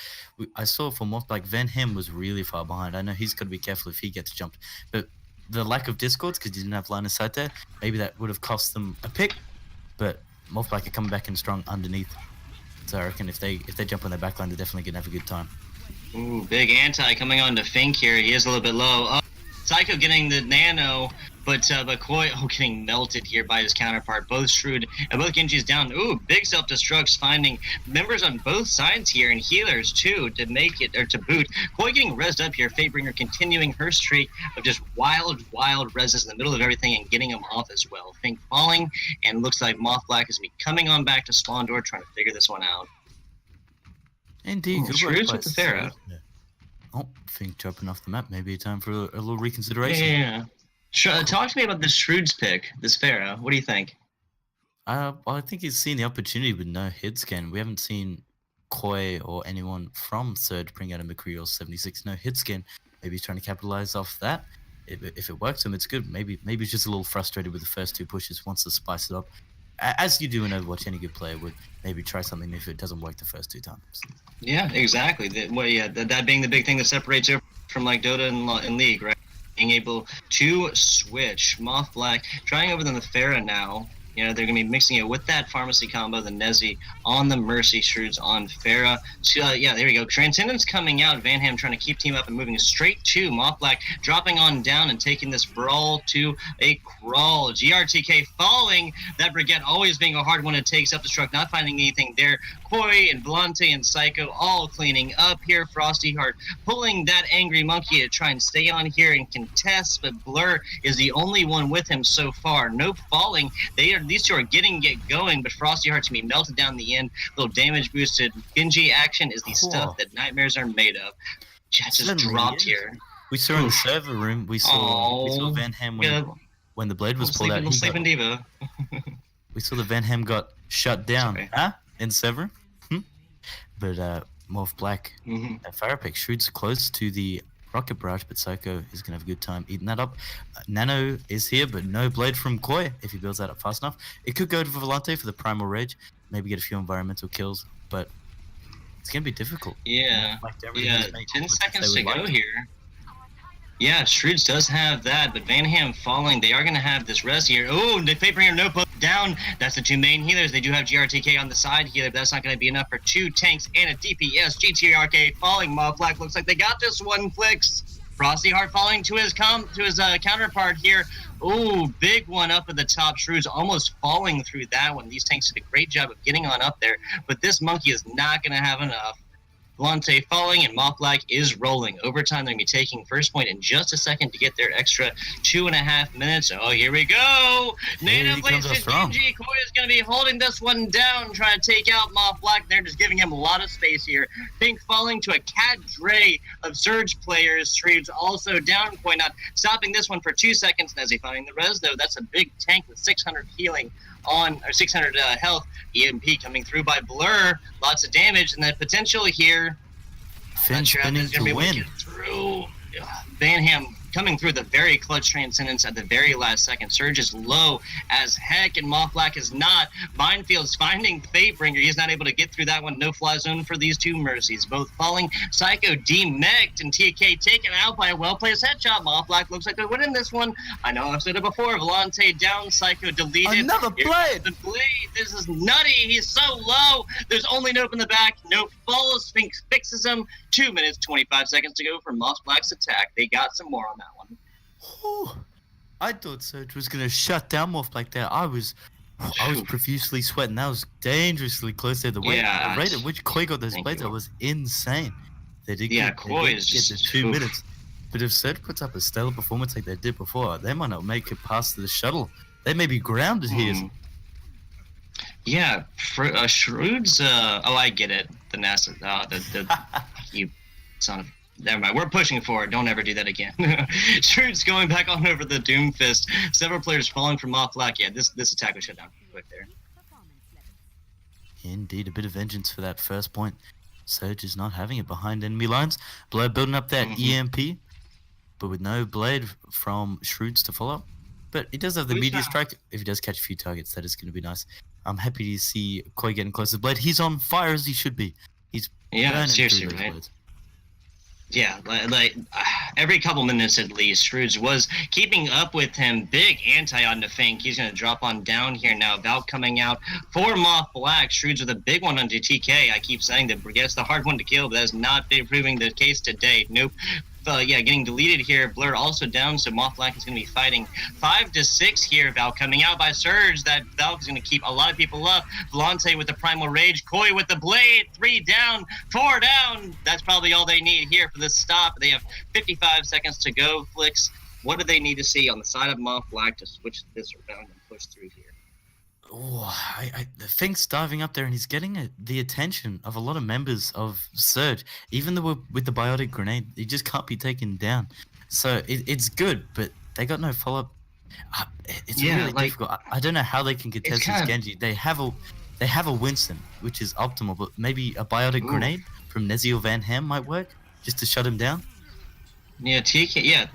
I saw for MAWF Black, Van Ham was really far behind. I know he's got to be careful if he gets jumped. But the lack of discords, because he didn't have line of sight there, maybe that would have cost them a pick. But MAWF Black are coming back in strong underneath. So I reckon if they jump on their backline, they're definitely going to have a good time. Ooh, big anti coming on to Fink here. He is a little bit low. Oh, Psycho getting the nano, but Koi getting melted here by his counterpart. Both Shrewd and both Genji's down. Ooh, big self-destructs finding members on both sides here and healers too to make it or to boot. Koi getting rezzed up here. Fatebringer continuing her streak of just wild rezzes in the middle of everything and getting them off as well. Fink falling, and looks like MAWF Black is coming on back to spawn door trying to figure this one out. Indeed, good work Shrewd's by with the Pharaoh. Oh, Fink dropping off the map. Maybe a time for a little reconsideration. Yeah. Talk to me about this Shrewd's pick, this Pharaoh. What do you think? Well, I think he's seen the opportunity with no head scan. We haven't seen Koi or anyone from Surge bring out a McCree or 76 no hit scan. Maybe he's trying to capitalize off that. If it works him, it's good. Maybe he's just a little frustrated with the first two pushes. Wants to spice it up, as you do in Overwatch. Any good player would maybe try something if it doesn't work the first two times. Yeah, exactly. That being the big thing that separates it from like Dota and League, right? Being able to switch. MAWF Black trying over than the Pharah now. You know, they're going to be mixing it with that Pharmacy combo, the Nezzy on the Mercy, Shrewds on Pharah. So, yeah, there we go. Transcendence coming out. Van Ham trying to keep team up and moving straight to MAWF Black, dropping on down and taking this brawl to a crawl. GRTK falling. That Brigette always being a hard one to take. Self-destruct, not finding anything there. Koi and Volante and Psycho all cleaning up here. Frosty Heart pulling that Angry Monkey to try and stay on here and contest, but Blur is the only one with him so far. No falling. These two are getting going, but Frosty Heart's gonna be melted down in the end. Little damage boosted Genji action is the stuff that nightmares are made of. Just dropped here. We saw in the server room. We saw Van Ham when the blade was pulled out. Sleeping Diva. We saw the Van Ham got shut down. In server. But MAWF Black, Pharah pick Shrewd's close to the rocket barrage, but Psycho is gonna have a good time eating that up. Nano is here, but no blade from Koi. If he builds that up fast enough, it could go to Volante for the primal rage, maybe get a few environmental kills, but it's gonna be difficult. Yeah, 10 seconds to go here. Yeah, Shrewds does have that, but Van Ham falling. They are going to have this res here. Oh, the Fatebringer no poke down. That's the two main healers. They do have GRTK on the side healer, but that's not going to be enough for two tanks and a DPS. GTRK falling. MAWF Black looks like they got this one. Flicks. Frosty Heart falling to his counterpart here. Oh, big one up at the top. Shrewds almost falling through that one. These tanks did a great job of getting on up there, but this monkey is not going to have enough. Volante falling, and MAWF Black is rolling. Overtime, they're going to be taking first point in just a second to get their extra 2.5 minutes. Oh, here we go. Nano places Genji. Koi is going to be holding this one down, trying to take out MAWF Black. They're just giving him a lot of space here. Fink falling to a cadre of Surge players. Shrewds also down. Koi not stopping this one for 2 seconds. And as they find the res, though, that's a big tank with 600 healing on, or 600 health. EMP coming through by Blur. Lots of damage, and the potential here. Finch spinning to win. Through. Van Ham coming through the very clutch Transcendence at the very last second. Surge is low as heck, and MAWF Black is not. Mindfield's finding Fatebringer. He's not able to get through that one. No fly zone for these two Mercies. Both falling. Psycho demeched, and TK taken out by a well-placed headshot. MAWF Black looks like they're winning this one. I know I've said it before. Volante down. Psycho deleted. Another blade. The blade. This is nutty. He's so low. There's only Nope in the back. Nope falls. Sphinx fixes him. 2 minutes, 25 seconds to go for MAWF Black's attack. They got some more on that one. Oh, I thought Surge was gonna shut down MAWF Black there. I was profusely sweating. That was dangerously close there. The rate at which Koi got those blades was insane. They did Koi is get just the 2 minutes. But if Surge puts up a stellar performance like they did before, they might not make it past the shuttle. They may be grounded here. Yeah, Shrewd's. I get it. The NASA. You son of. Never mind. We're pushing forward. Don't ever do that again. Shrewd's going back on over the Doomfist. Several players falling from MAWF Black. Yeah, this attack was shut down quick there. Indeed, a bit of vengeance for that first point. Surge is not having it behind enemy lines. Blur building up that EMP, but with no blade from Shrewds to follow up. but he does have the Who's meteor that? strike. If he does catch a few targets, that is going to be nice. I'm happy to see Koi getting close to the blade. He's on fire as he should be. He's burning seriously, through those right? blades. Yeah, every couple minutes at least, Scrooge was keeping up with him. Big anti on the Fink. He's going to drop on down here now. Valk coming out for MAWF Black. Scrooge with a big one onto TK. I keep saying that Brigette's the hard one to kill, but that has not been proving the case today. Nope. Yeah, getting deleted here. Blur also down, so MAWF Black is going to be fighting 5 to 6 here. Valk coming out by Surge. That Valk is going to keep a lot of people up. Volante with the Primal Rage. Koi with the Blade. 3 down, 4 down. That's probably all they need here for this stop. They have 55 seconds to go. Flicks, what do they need to see on the side of MAWF Black to switch this around and push through here? Oh, the Fink's diving up there and he's getting the attention of a lot of members of Surge. Even though with the biotic grenade, he just can't be taken down. So it's good, but they got no follow-up. It's really difficult. I don't know how they can contest this Genji. They have a Winston, which is optimal, but maybe a biotic grenade from Nezzy or Van Ham might work just to shut him down. Yeah, TK. Yeah,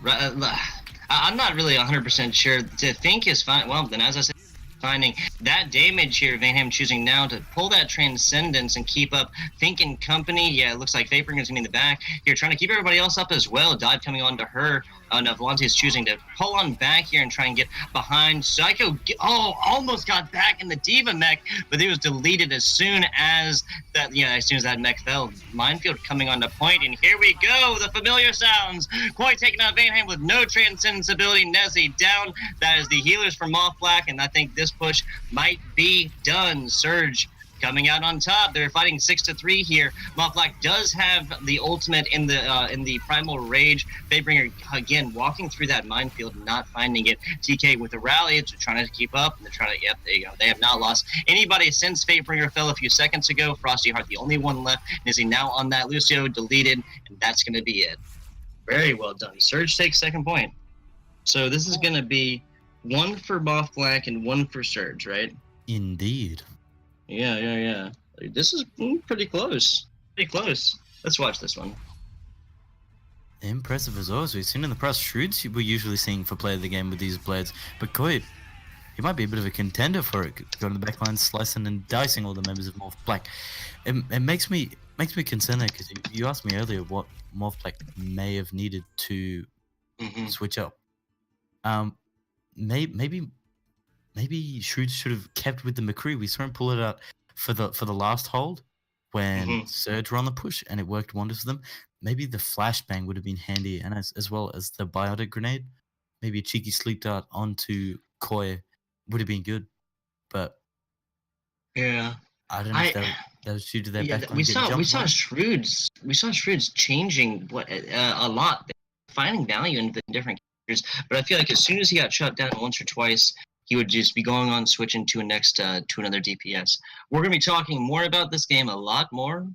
I'm not really 100% sure. To think is fine. Well, then as I said, finding that damage here, Van Ham choosing now to pull that Transcendence and keep up Fink and company. Yeah, it looks like Vapringer's going to be in the back here, trying to keep everybody else up as well. Dive coming on to her. No, Volante is choosing to pull on back here and try and get behind. Psycho, almost got back in the Diva mech, but it was deleted as soon as that. Yeah, as soon as that mech fell. Minefield coming on to point, and here we go. The familiar sounds. Quite taking out Van Ham with no Transcendence ability. Nezzy down. That is the healers from MAWF Black, and I think this push might be done. Surge coming out on top. They're fighting 6 to 3 here. MAWF Black does have the ultimate in the Primal Rage. Fatebringer again walking through that minefield, not finding it. TK with the rally, it's trying to keep up, and they're trying to. Yep, there you go. They have not lost anybody since Fatebringer fell a few seconds ago. Frosty Heart, the only one left. Is he now on that? Lucio deleted, and that's going to be it. Very well done. Surge takes second point. So this is going to be 1 for MAWF Black and 1 for Surge, right? Indeed. Yeah. This is pretty close. Pretty close. Let's watch this one. Impressive as always. We've seen in the past Shrewds we're usually seeing for play of the game with these blades, but Koi, he might be a bit of a contender for it. Going to the backline, slicing and dicing all the members of MAWF Black. It makes me concerned because you asked me earlier what MAWF Black may have needed to switch up. Maybe Shrewd should have kept with the McCree. We saw him pull it out for the last hold when Surge were on the push, and it worked wonders for them. Maybe the flashbang would have been handy, and as well as the biotic grenade. Maybe a cheeky sleep dart onto Koi would have been good, but yeah, I don't know if that was due to their backline. We saw Shrewds changing a lot, finding value in the different characters. But I feel like as soon as he got shut down once or twice, he would just be going on switching to another DPS. We're gonna be talking more about this game, a lot more.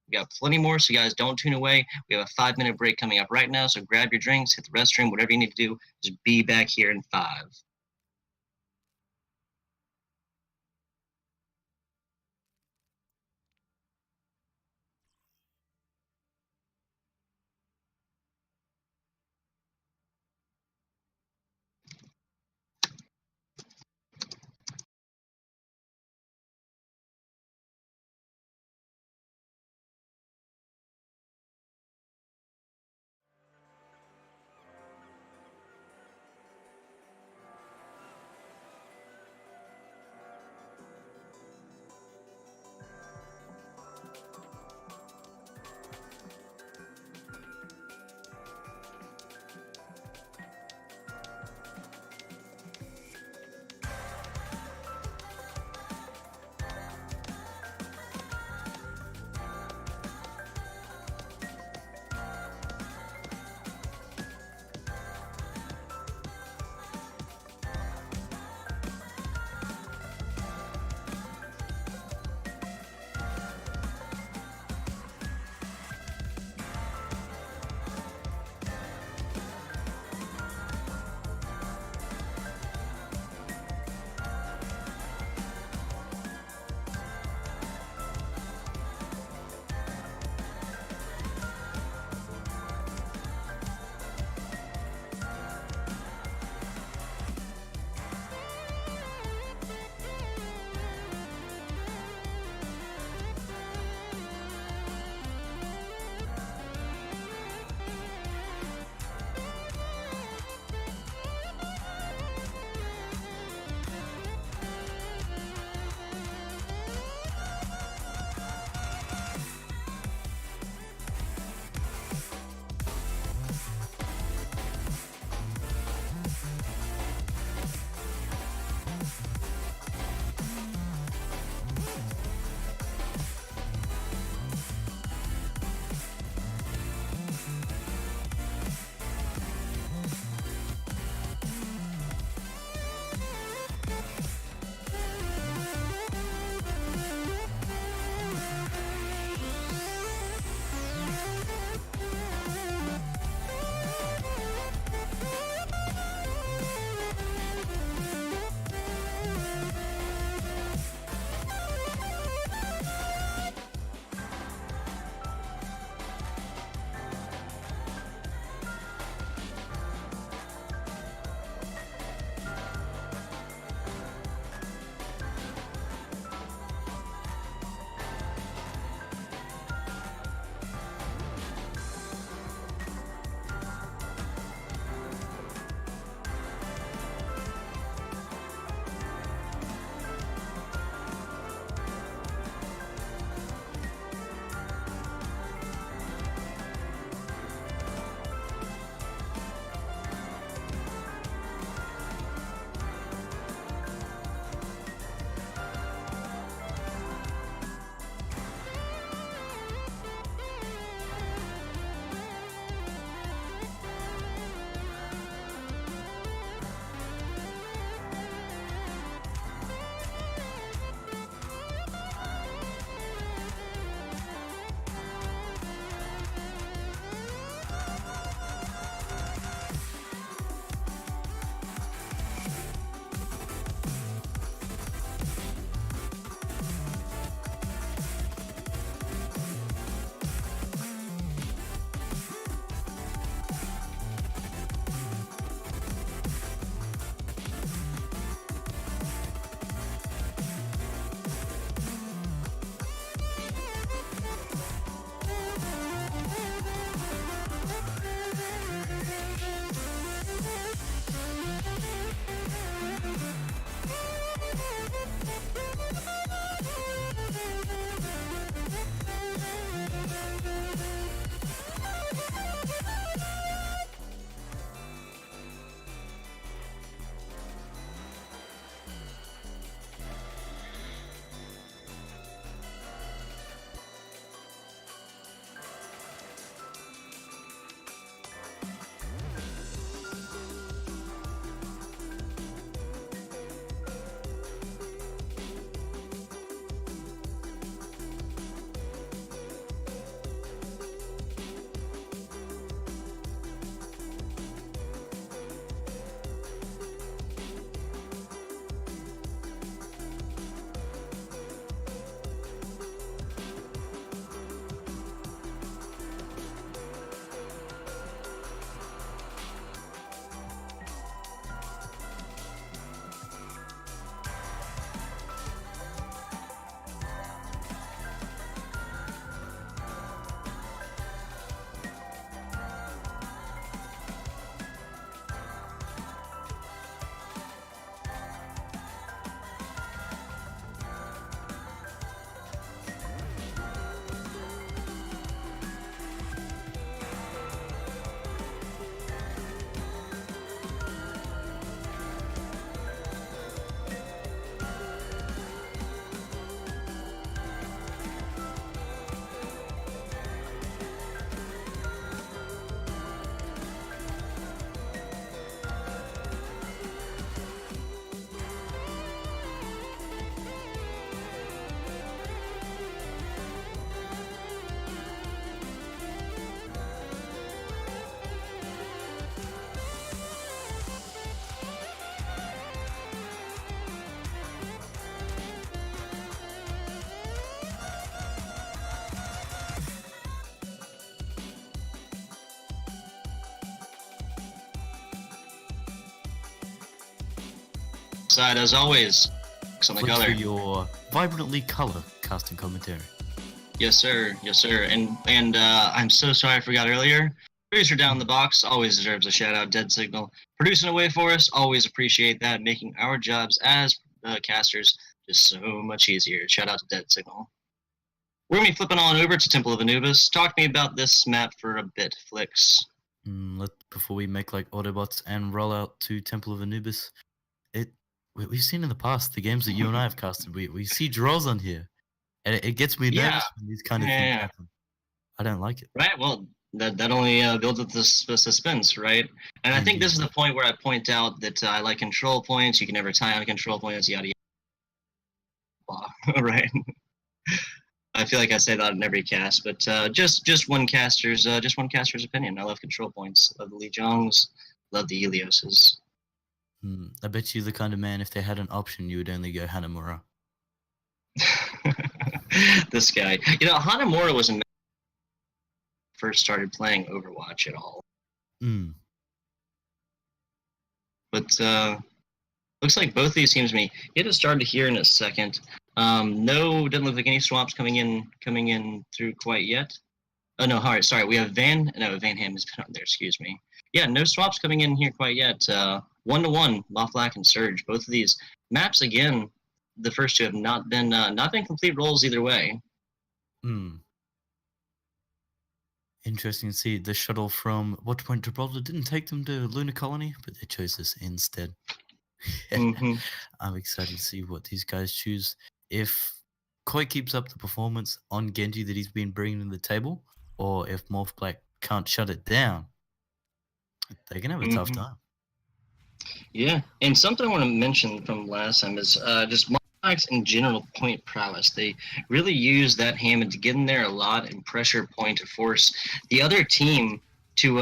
We got plenty more, so you guys don't tune away. We have a 5-minute break coming up right now, so grab your drinks, hit the restroom, whatever you need to do. Just be back here in 5. side as always. On the Flick color. for your vibrantly color casting commentary. Yes, sir. Yes, sir. And I'm so sorry I forgot earlier. Producer down the box always deserves a shout out. Dead Signal producing away for us. Always appreciate that, making our jobs as casters just so much easier. Shout out to Dead Signal. We're gonna be flipping on over to Temple of Anubis. Talk to me about this map for a bit, Flicks. Before we make like Autobots and roll out to Temple of Anubis, we've seen in the past the games that you and I have casted. We see draws on here, and it gets me nervous when these kind of things happen. I don't like it. Right. Well, that only builds up the suspense, right? And I think this is the point where I point out that I like control points. You can never tie on control points. Yada yada. Right. I feel like I say that in every cast, but just one caster's opinion. I love control points. Love the Li Jongs. Love the Helioses. I bet you're the kind of man, if they had an option, you would only go Hanamura. This guy. You know, Hanamura was a first started playing Overwatch at all. But looks like both of these teams get it started here in a second. No, doesn't look like any swaps coming in through quite yet. Oh no, sorry. We have Van Ham has been up there. Excuse me. Yeah, no swaps coming in here quite yet. 1-1, Mawf and Surge. Both of these maps again. The first two have not been complete rolls either way. Interesting to see the shuttle from Watchpoint Gibraltar didn't take them to Lunar Colony, but they chose this instead. I'm excited to see what these guys choose. If Koi keeps up the performance on Genji that he's been bringing to the table, or if Morph Black can't shut it down, they're going to have a tough time. Yeah, and something I want to mention from last time is just Black's in general point prowess. They really use that Hammond to get in there a lot and pressure point to force the other team to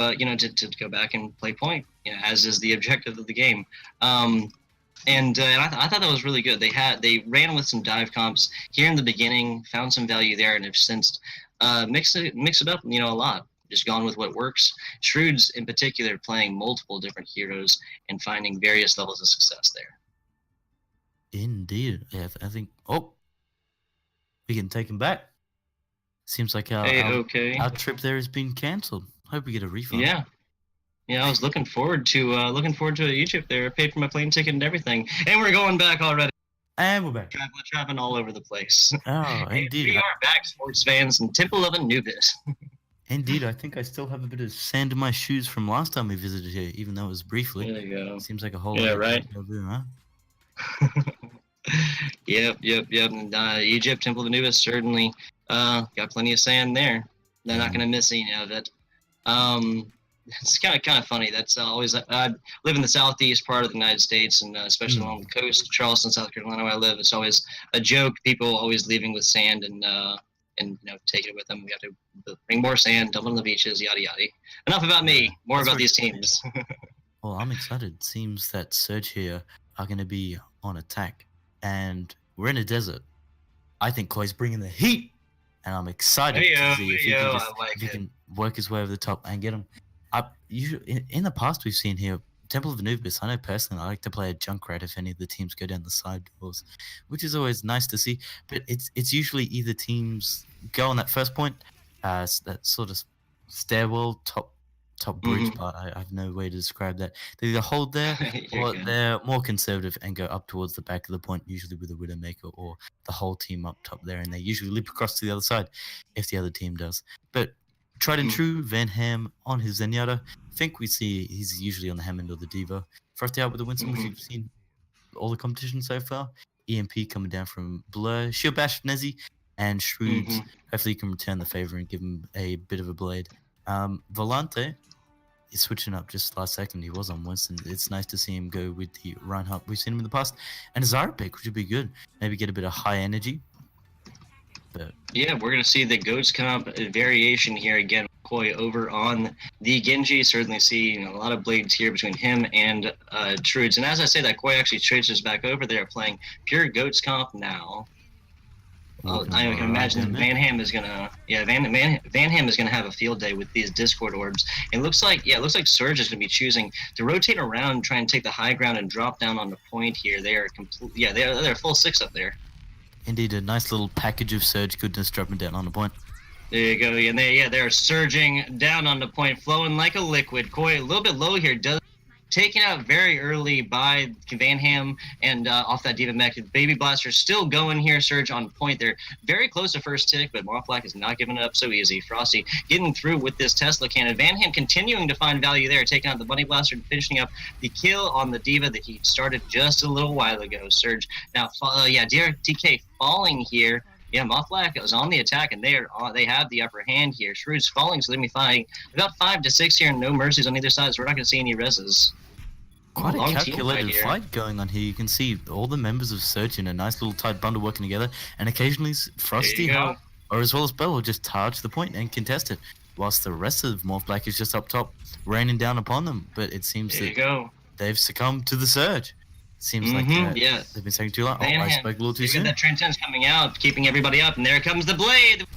go back and play point, as is the objective of the game. And I thought that was really good. They ran with some dive comps here in the beginning, found some value there, and have since mix it up, a lot. Just gone with what works. Shrewd's in particular playing multiple different heroes and finding various levels of success there. Indeed. Yeah, I think. Oh, we can take him back. Seems like our trip there has been cancelled. Hope we get a refund. Yeah, I was looking forward to Egypt there. I paid for my plane ticket and everything, and we're going back already. And we're back. Traveling all over the place. Oh, indeed. We are back, sports fans, in Temple of Anubis. Indeed, I think I still have a bit of sand in my shoes from last time we visited here, even though it was briefly. There you go. Seems like a whole lot. Right. Huh? Yep. And, Egypt, Temple of Anubis, certainly got plenty of sand there. They're not going to miss any of it. It's kind of funny. That's always I live in the southeast part of the United States, and especially along the coast, Charleston, South Carolina, where I live. It's always a joke. People always leaving with sand and taking it with them. We got to bring more sand, dump it on the beaches, yada yada. Enough about me. More about these teams. Well, I'm excited. It seems that Surge here are going to be on attack, and we're in a desert. I think Koi's bringing the heat, and I'm excited to see if he can work his way over the top and get him. In the past, we've seen here Temple of Anubis. I know personally, I like to play a Junkrat if any of the teams go down the side doors, which is always nice to see. But it's usually either teams go on that first point, that sort of stairwell top bridge part. I have no way to describe that. They either hold there, or they're more conservative and go up towards the back of the point, usually with a Widowmaker or the whole team up top there, and they usually leap across to the other side if the other team does. But tried and true, Van Ham on his Zenyatta. I think we see he's usually on the Hammond or the Diva. First out with the Winston, which you've seen all the competition so far. EMP coming down from Blur, Shield Bash, Nezzy, and Shrewds. Hopefully he can return the favor and give him a bit of a blade. Volante is switching up just last second. He was on Winston. It's nice to see him go with the Reinhardt. We've seen him in the past. And a Zara pick, which would be good. Maybe get a bit of high energy. But yeah, we're going to see the Goats comp variation here again. Koi over on the Genji. Certainly see a lot of blades here between him and Trudes. And as I say that, Koi actually traces back over there playing pure Goats comp now. I can imagine that Van Ham is gonna, Van Ham is gonna have a field day with these Discord orbs. It looks like, Surge is gonna be choosing to rotate around, try and take the high ground and drop down on the point here. They are they're full 6 up there. Indeed, a nice little package of Surge goodness dropping down on the point. There you go, and they're surging down on the point, flowing like a liquid. Koi a little bit low here, taken out very early by Van Ham and off that Diva Mech. Baby Blaster still going here. Surge on point. They're very close to first tick, but MAWF Black is not giving it up so easy. Frosty getting through with this Tesla cannon. Van Ham continuing to find value there, taking out the Bunny Blaster and finishing up the kill on the Diva that he started just a little while ago. Surge now, DRTK falling here. Yeah, MAWF Black is on the attack, and they have the upper hand here. Shrewd's falling, so they're going to be fighting about 5 to 6 here, and no mercies on either side, so we're not going to see any reses. Quite a calculated fight going on here. You can see all the members of Surge in a nice little tight bundle working together, and occasionally Frosty or as well as Bell will just charge the point and contest it, whilst the rest of MAWF Black is just up top, raining down upon them. But it seems that they've succumbed to the Surge. Seems like they've been taking too long. I spoke a little too soon. That Transcendence coming out, keeping everybody up, and there comes the Blade.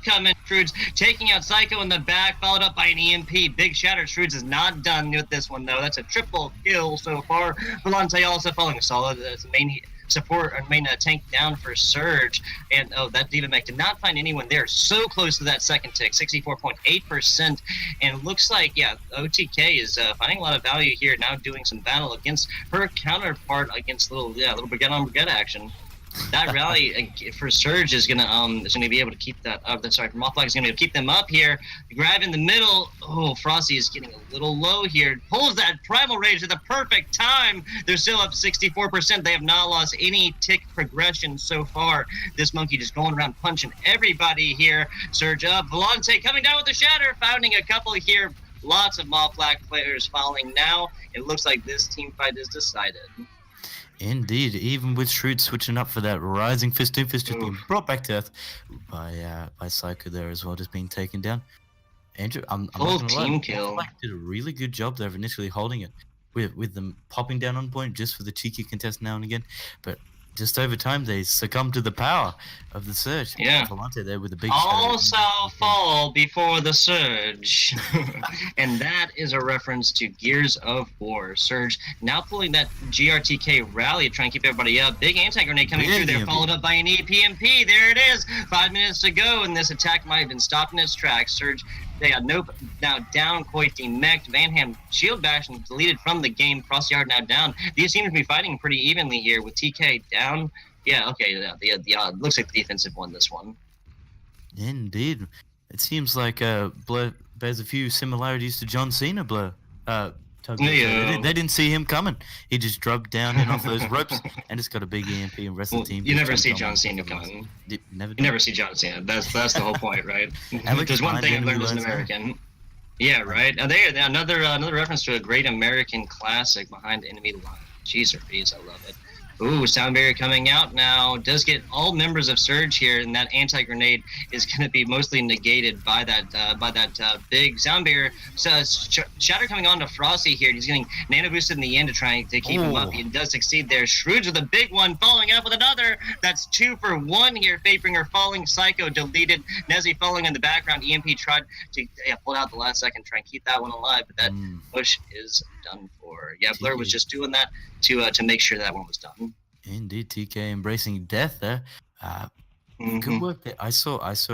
Coming, Shrewds taking out Psycho in the back, followed up by an EMP. Big Shatter. Shrewds is not done with this one, though. That's a triple kill so far. Volante also falling solid. That's the main support or main tank down for Surge. And that Diva Mech did not find anyone there. So close to that second tick, 64.8%. And it looks like, OTK is finding a lot of value here, now doing some battle against her counterpart against little Brigade on Brigade action. That rally for Surge is gonna be able to keep that up. Sorry, for MAWF Black is gonna be able to keep them up here. Grab in the middle. Oh, Frosty is getting a little low here. Pulls that Primal Rage at the perfect time. They're still up 64%. They have not lost any tick progression so far. This monkey just going around punching everybody here. Surge up. Volante coming down with the Shatter, finding a couple here. Lots of MAWF Black players falling now. It looks like this team fight is decided. Indeed, even with Shrewd switching up for that Rising Fist, Doom Fist just being brought back to earth by Psycho there as well, just being taken down. Andrew, I'm full team kill. Did a really good job there of initially holding it, with them popping down on point just for the cheeky contest now and again, but just over time they succumb to the power of the Surge. Yeah. Volante there with a big all shall fall before the Surge. And that is a reference to Gears of War. Surge now pulling that GRTK rally to try and keep everybody up. Big anti-grenade coming through there, followed up by an EPMP. There it is. 5 minutes to go, and this attack might have been stopped in its tracks. Surge, now down, quite demeched. Van Ham shield bash and deleted from the game. Frosty Yard now down. These seem to be fighting pretty evenly here with TK down. Looks like the defensive won this one. Indeed. It seems like Blur bears a few similarities to John Cena, Blur. They didn't see him coming. He just drugged down in off those ropes and just got a big EMP and rest of the team. You never see John Cena coming. You never see John Cena. That's the whole point, right? There's one thing I've learned as an American. Yeah, right. Another reference to a great American classic behind enemy line. Jeez, I love it. Ooh, sound barrier coming out now. Does get all members of Surge here, and that anti-grenade is going to be mostly negated by that big sound barrier. So Shatter coming on to Frosty here. He's getting nano boosted in the end to try to keep him up. He does succeed there. Shrewds with a big one, following up with another. That's 2 for 1 here. Fatebringer falling, Psycho deleted. Nezzy falling in the background. EMP tried to pull out the last second, try and keep that one alive, but that push is done for. Yeah, Blur was just doing that to make sure that one was done. Indeed, TK embracing death there. Good work there. I saw us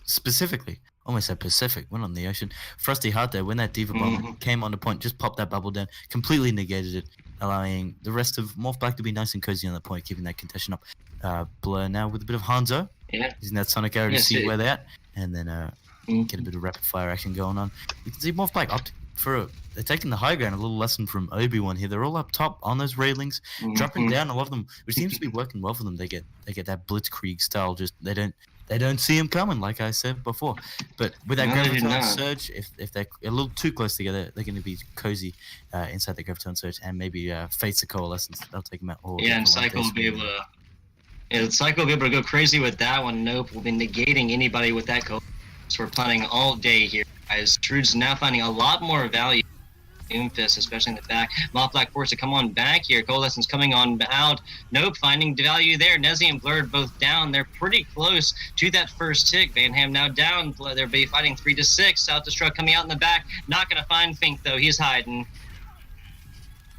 specifically, almost said Pacific, went on the ocean. Frosty Heart there, when that Diva Bomb came on the point, just popped that bubble down, completely negated it, allowing the rest of MAWF Black to be nice and cozy on that point, keeping that contention up. Blur now with a bit of Hanzo, using that Sonic arrow to see where they're at, and then get a bit of rapid fire action going on. You can see MAWF Black they're taking the high ground. A little lesson from Obi-Wan here. They're all up top on those railings, dropping down. A lot of them, which seems to be working well for them. They get that blitzkrieg style. Just they don't see him coming, like I said before. But with that graviton surge, if they're a little too close together, they're going to be cozy inside the graviton surge, and maybe fates of coalescence. They'll take them out. And Psycho will be able to. Yeah, Psycho will be able to go crazy with that one. Nope, we'll be negating anybody with that coalescence. So we're planning all day here, guys. Shrewd's now finding a lot more value Doomfist, especially in the back. MAWF Black forced to come on back here. Coalescence coming on out. Nope, finding value there. Nezzy and Blurred both down. They're pretty close to that first tick. Van Ham now down. They'll be fighting 3 to 6. Self-destruct coming out in the back. Not going to find Fink, though. He's hiding.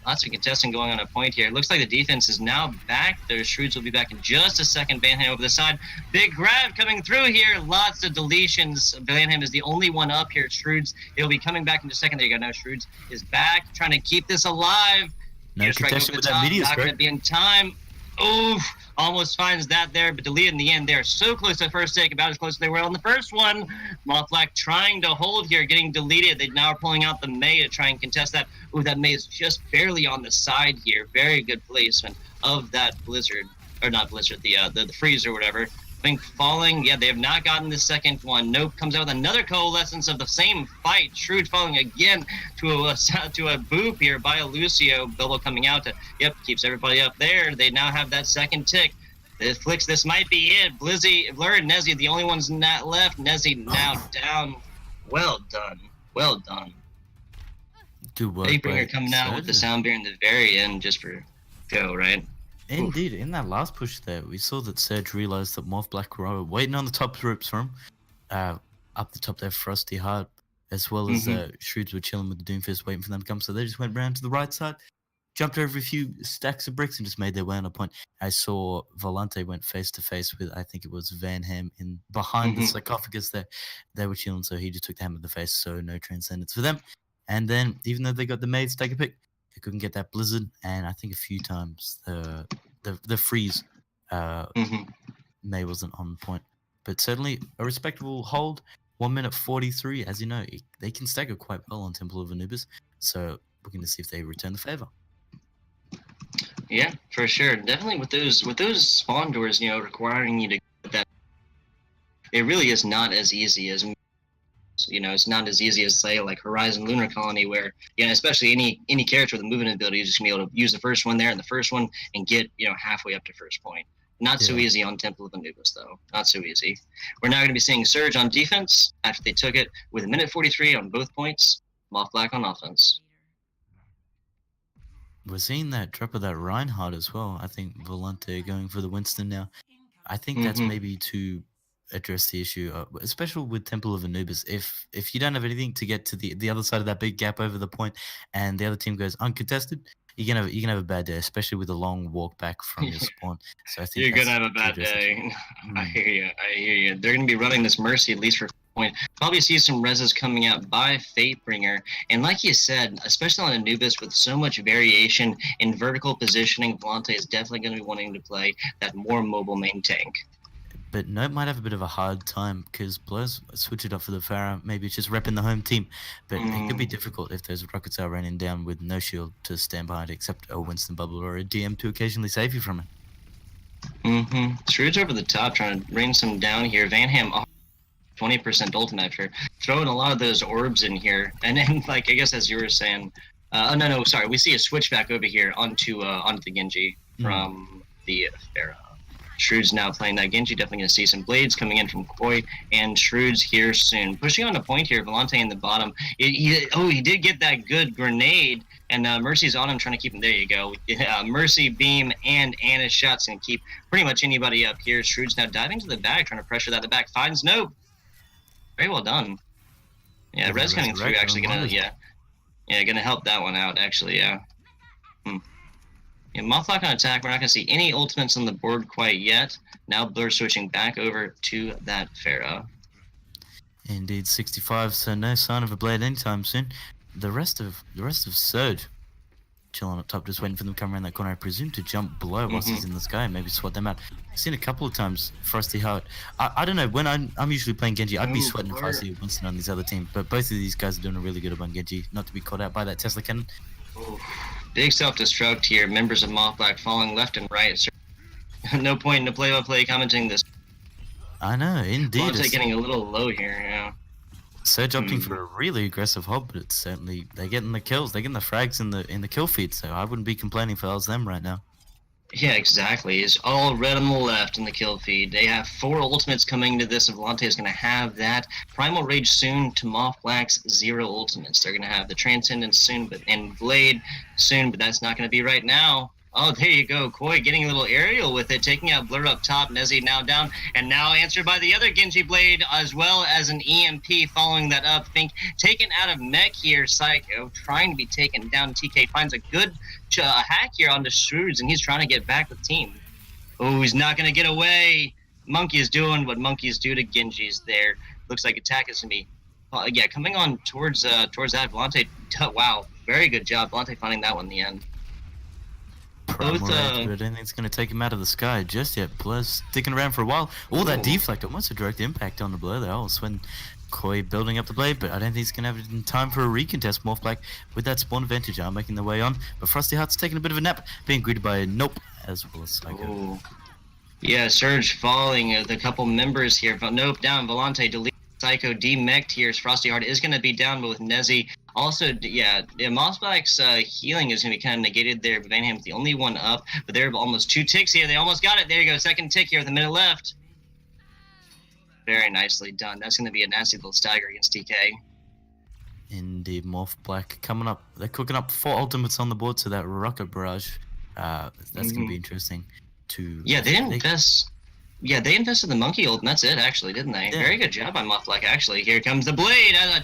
Lots of contesting going on a point here. It looks like the defense is now back. Their Shrewds will be back in just a second. Van Ham over the side. Big grab coming through here. Lots of deletions. Van Ham is the only one up here. Shrewds, he'll be coming back in just a second. There you go. Now Shrewds is back, trying to keep this alive. No contestation with that media Not going to be in time. Oof. Almost finds that there, but deleted in the end. They're so close to the first take, about as close as they were on the first one. MAWF Black trying to hold here, getting deleted. They now are pulling out the May to try and contest that. Ooh, that May is just barely on the side here. Very good placement of that Blizzard, or not Blizzard, the freeze or whatever. Fink falling. Yeah, they have not gotten the second one. Nope comes out with another coalescence of the same fight. Shrewd falling again to a boop here by a Lucio. Bilbo coming out to, yep, keeps everybody up there. They now have that second tick. It flicks, this might be it. Blur and Nezzy, the only ones not left. Nezzy now down. Well done. Well done. Good work. Daybringer coming out with the sound beer in the very end just for go, right? Indeed, in that last push there, we saw that Surge realized that MAWF Black were waiting on the top ropes for him. Up the top there, Frosty Heart, as well as Shrewds were chilling with the Doomfist, waiting for them to come. So they just went round to the right side, jumped over a few stacks of bricks, and just made their way on a point. I saw Volante went face to face with, I think it was Van Ham, in behind the sarcophagus there. They were chilling, so he just took the hammer to the face, so no transcendence for them. And then, even though they got the maids take a pick, they couldn't get that Blizzard, and I think a few times the freeze May wasn't on point. But certainly a respectable hold, 1 minute 43. As you know, they can stagger quite well on Temple of Anubis, so we're going to see if they return the favor. Yeah, for sure. Definitely with those spawn doors, requiring you to get that, it really is not as easy as, it's not as easy as, say, like Horizon Lunar Colony, where, especially any character with a movement ability is just going to be able to use the first one there and the first one and get, halfway up to first point. Not so easy on Temple of Anubis, though. Not so easy. We're now going to be seeing Surge on defense after they took it with a minute 43 on both points. MAWF Black on offense. We're seeing that drop of that Reinhardt as well. I think Volante going for the Winston now. I think that's maybe to address the issue, especially with Temple of Anubis. If you don't have anything to get to the other side of that big gap over the point, and the other team goes uncontested, you're gonna have a bad day, especially with a long walk back from your spawn. So I think you're gonna have a bad day. I hear you. They're gonna be running this Mercy at least for point. Probably see some reses coming out by Fatebringer, and like you said, especially on Anubis with so much variation in vertical positioning, Volante is definitely going to be wanting to play that more mobile main tank. But Nope might have a bit of a hard time because Blur's switch it up for the Pharah. Maybe it's just repping the home team. But it could be difficult if those rockets are raining down with no shield to stand behind except a Winston bubble or a DM to occasionally save you from it. Shrewd's over the top trying to rain some down here. Van Ham 20% ultimate after throwing a lot of those orbs in here. And then, like, I guess as you were saying, sorry, we see a switchback over here onto the Genji from the Pharah. Shrewd's now playing that Genji. Definitely going to see some blades coming in from Koi, and Shrewd's here soon. Pushing on a point here, Volante in the bottom. He did get that good grenade, and Mercy's on him trying to keep him. There you go. Mercy, Beam, and Anna's shots going to keep pretty much anybody up here. Shrewd's now diving to the back, trying to pressure that to the back. Finds Nope. Very well done. Yeah, Res coming through actually going to, going to help that one out, actually, yeah. MAWF Black on attack. We're not going to see any ultimates on the board quite yet. Now Blur switching back over to that Pharah. Indeed, 65. So no sign of a blade anytime soon. The rest of Surge chilling up top, just waiting for them to come around that corner. I presume to jump below whilst he's in the sky and maybe swat them out. I've seen a couple of times Frosty Heart. I don't know, when I'm usually playing Genji, I'd be sweating if I see Winston on this other team. But both of these guys are doing a really good on Genji, not to be caught out by that Tesla cannon. Big self-destruct here. Members of MAWF Black falling left and right. No point in the play-by-play commenting this. I know, indeed. It's getting a little low here, yeah. Surge opting for a really aggressive hob, but it's certainly they're getting the kills, they're getting the frags in the kill feed, so I wouldn't be complaining if I was them right now. Yeah, exactly. It's all red on the left in the kill feed. They have 4 ultimates coming into this, and Volante is going to have that. Primal Rage soon to MAWF Black's 0 ultimates. They're going to have the Transcendence soon, and Blade soon, but that's not going to be right now. Oh, there you go. Koi getting a little aerial with it, taking out Blur up top. Nezzy now down, and now answered by the other Genji Blade, as well as an EMP following that up. Think taken out of mech here. Psycho trying to be taken down. TK finds a good hack here onto Shrews, and he's trying to get back with team. Oh, he's not going to get away. Monkey is doing what monkeys do to Genjis there. Looks like attack is going to be, yeah, coming on towards that. Volante, wow, very good job. Volante finding that one in the end. Both, but I don't think it's going to take him out of the sky just yet. Blur's sticking around for a while. All that deflect, almost a direct impact on the Blur there. Oh, Sven Koi building up the blade, but I don't think he's going to have it in time for a recontest. MAWF Black with that spawn advantage are making their way on, but Frosty Heart's taking a bit of a nap, being greeted by Nope as well as Psycho. Ooh. Yeah, Surge falling with a couple members here. Nope down, Volante delete. Psycho demeched here. Frosty Heart is going to be down, but with Nezzy. Also, yeah, MAWF Black's healing is going to be kind of negated there. Van Ham's the only one up, but they're almost 2 ticks here. They almost got it. There you go. Second tick here with a minute left. Very nicely done. That's going to be a nasty little stagger against TK. Indeed, MAWF Black coming up. They're cooking up 4 ultimates on the board, so that rocket barrage, that's going to be interesting. Yeah, they invest. Yeah, they invested the monkey ult, and that's it, actually, didn't they? Yeah. Very good job by MAWF Black, actually. Here comes the blade. There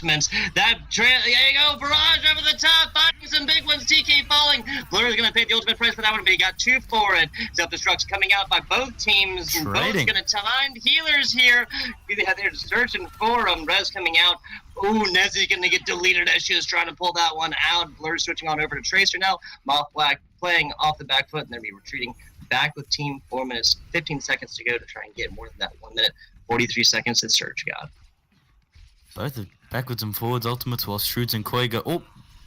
you go, barrage over the top, finding some big ones. TK falling. Blur is going to pay the ultimate price for that one, but he got 2 for it. Self-destructs coming out by both teams. And both going to find healers here. They're searching for them. Rez coming out. Ooh, Nezzy's going to get deleted as she was trying to pull that one out. Blur switching on over to Tracer now. MAWF Black playing off the back foot, and they're going to be retreating back with team. 4 minutes, 15 seconds to go to try and get more than that 1 minute, 43 seconds that Surge got. Both are backwards and forwards ultimates while Shrewds and Koi go. Oh,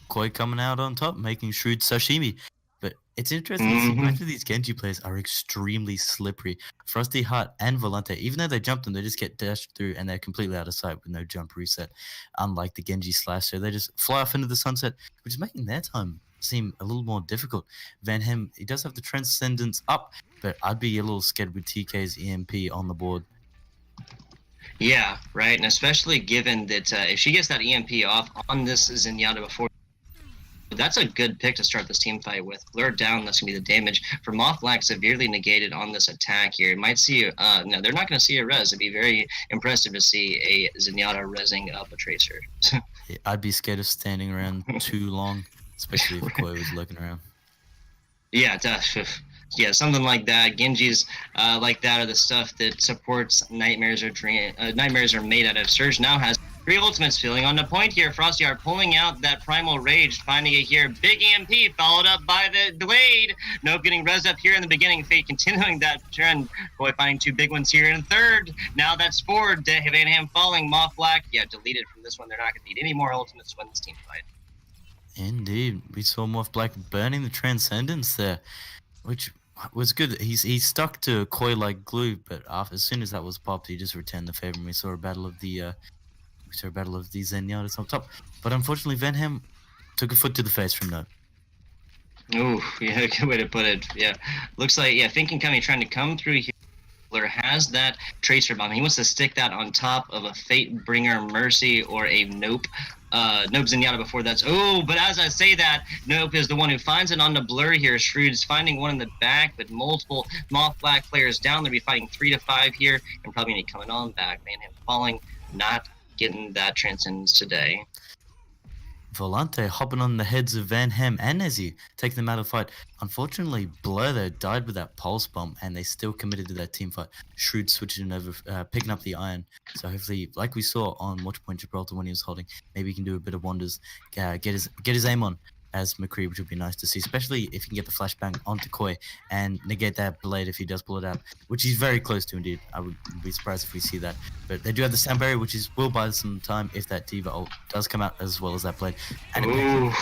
Koi coming out on top, making Shrewd sashimi. But it's interesting to see both of these Genji players are extremely slippery. Frosty Heart and Volante, even though they jump them, they just get dashed through and they're completely out of sight with no jump reset. Unlike the Genji Slasher, they just fly off into the sunset, which is making their time seem a little more difficult. Van Hem, he does have the Transcendence up, but I'd be a little scared with TK's EMP on the board. Yeah, right, and especially given that if she gets that EMP off on this Zenyatta before, that's a good pick to start this team fight with. Blur down, that's going to be the damage. For MAWF Black, severely negated on this attack here. It might see, no, they're not going to see a res. It'd be very impressive to see a Zenyatta resing up a Tracer. Yeah, I'd be scared of standing around too long, especially if Koi was looking around. Yeah, yeah, something like that. Genjis like that are the stuff that supports nightmares or nightmares are made out of. Surge now has 3 ultimates filling on the point here. Frosty are pulling out that primal rage, finding it here. Big EMP followed up by the blade. Nope, getting rezzed up here in the beginning. Fate continuing that trend. Boy, finding 2 big ones here in third. Now that's 4. Van Ham falling. MAWF Black, yeah, deleted from this one. They're not going to need any more ultimates to win this team fight. Indeed, we saw MAWF Black burning the Transcendence there, which was good. He stuck to Koi like glue, but as soon as that was popped, he just returned the favor. And we saw a battle of the Zenyatas on top. But unfortunately, Van Ham took a foot to the face from that. Ooh, yeah, good way to put it. Yeah, looks like thinking coming trying to come through here. Blur has that Tracer bomb. He wants to stick that on top of a Fate Bringer Mercy or a Nope. Nope Zenyatta before that's. Oh, but as I say that, Nope is the one who finds it on the Blur here. Shrewd is finding one in the back, but multiple MAWF Black players down. They'll be fighting 3 to 5 here, and probably need coming on back. Van Ham falling, not getting that Transcendence today. Volante hopping on the heads of Van Ham and Nezzy, taking them out of the fight. Unfortunately, Blur though died with that pulse bomb, and they still committed to that team fight. Shrewd switching over, picking up the iron. So hopefully, like we saw on Watchpoint Gibraltar when he was holding, maybe he can do a bit of wonders, get his aim on as McCree, which would be nice to see, especially if he can get the flashbang onto Koi and negate that blade if he does pull it out, which he's very close to indeed. I would be surprised if we see that. But they do have the sound barrier, which will buy some time if that Diva ult does come out as well as that blade. And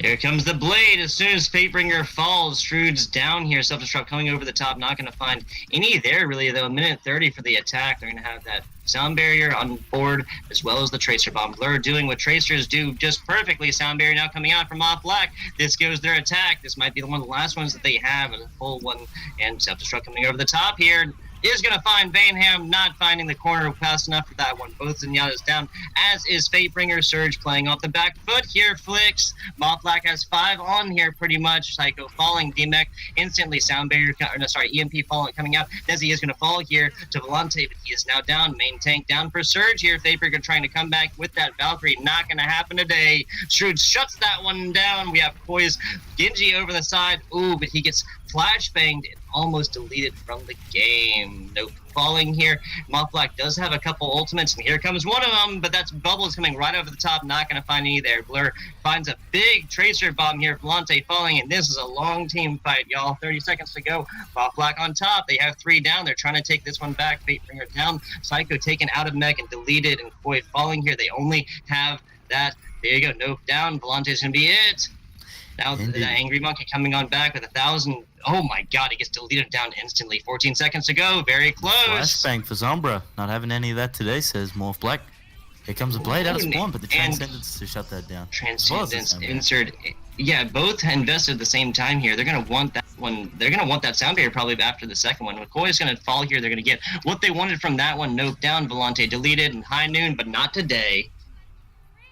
Here comes the blade. As soon as Fatebringer falls, Shrewd's down here. Self-destruct coming over the top. Not going to find any there, really, though. A minute 30 for the attack. They're going to have that sound barrier on board, as well as the Tracer Bomb. Blur doing what Tracers do just perfectly. Sound barrier now coming out from off black. This goes their attack. This might be one of the last ones that they have, a full one. And self-destruct coming over the top here. Is going to find Vanham, not finding the corner fast enough for that one. Both Zenyatta's down, as is Fatebringer. Surge playing off the back foot here. Flicks. MAWF Black has 5 on here pretty much. Psycho falling. DMEC instantly. Sound barrier, EMP falling, coming out. Desi is going to fall here to Volante, but he is now down. Main tank down for Surge here. Fatebringer trying to come back with that Valkyrie. Not going to happen today. Shrewd shuts that one down. We have Poise. Genji over the side. Ooh, but he gets flashbanged and almost deleted from the game. Nope. Falling here. MAWF Black does have a couple ultimates, and here comes one of them, but that's Bubbles coming right over the top. Not going to find any there. Blur finds a big Tracer Bomb here. Volante falling, and this is a long team fight, y'all. 30 seconds to go. MAWF Black on top. They have 3 down. They're trying to take this one back. Fatebringer down. Psycho taken out of mech and deleted, and Koi falling here. They only have that. There you go. Nope. Down. Volante's going to be it. Now the Angry Monkey coming on back with 1,000. Oh my god, he gets deleted down instantly. 14 seconds to go. Very close. Flashbang for Zombra. Not having any of that today, says MAWF Black. Here comes a blade out of spawn, but the Transcendence to shut that down. Transcendence insert. Yeah, both invested at the same time here. They're going to want that one. They're going to want that sound barrier probably after the second one. McCoy is going to fall here. They're going to get what they wanted from that one. Nope, down. Volante deleted and high noon, but not today.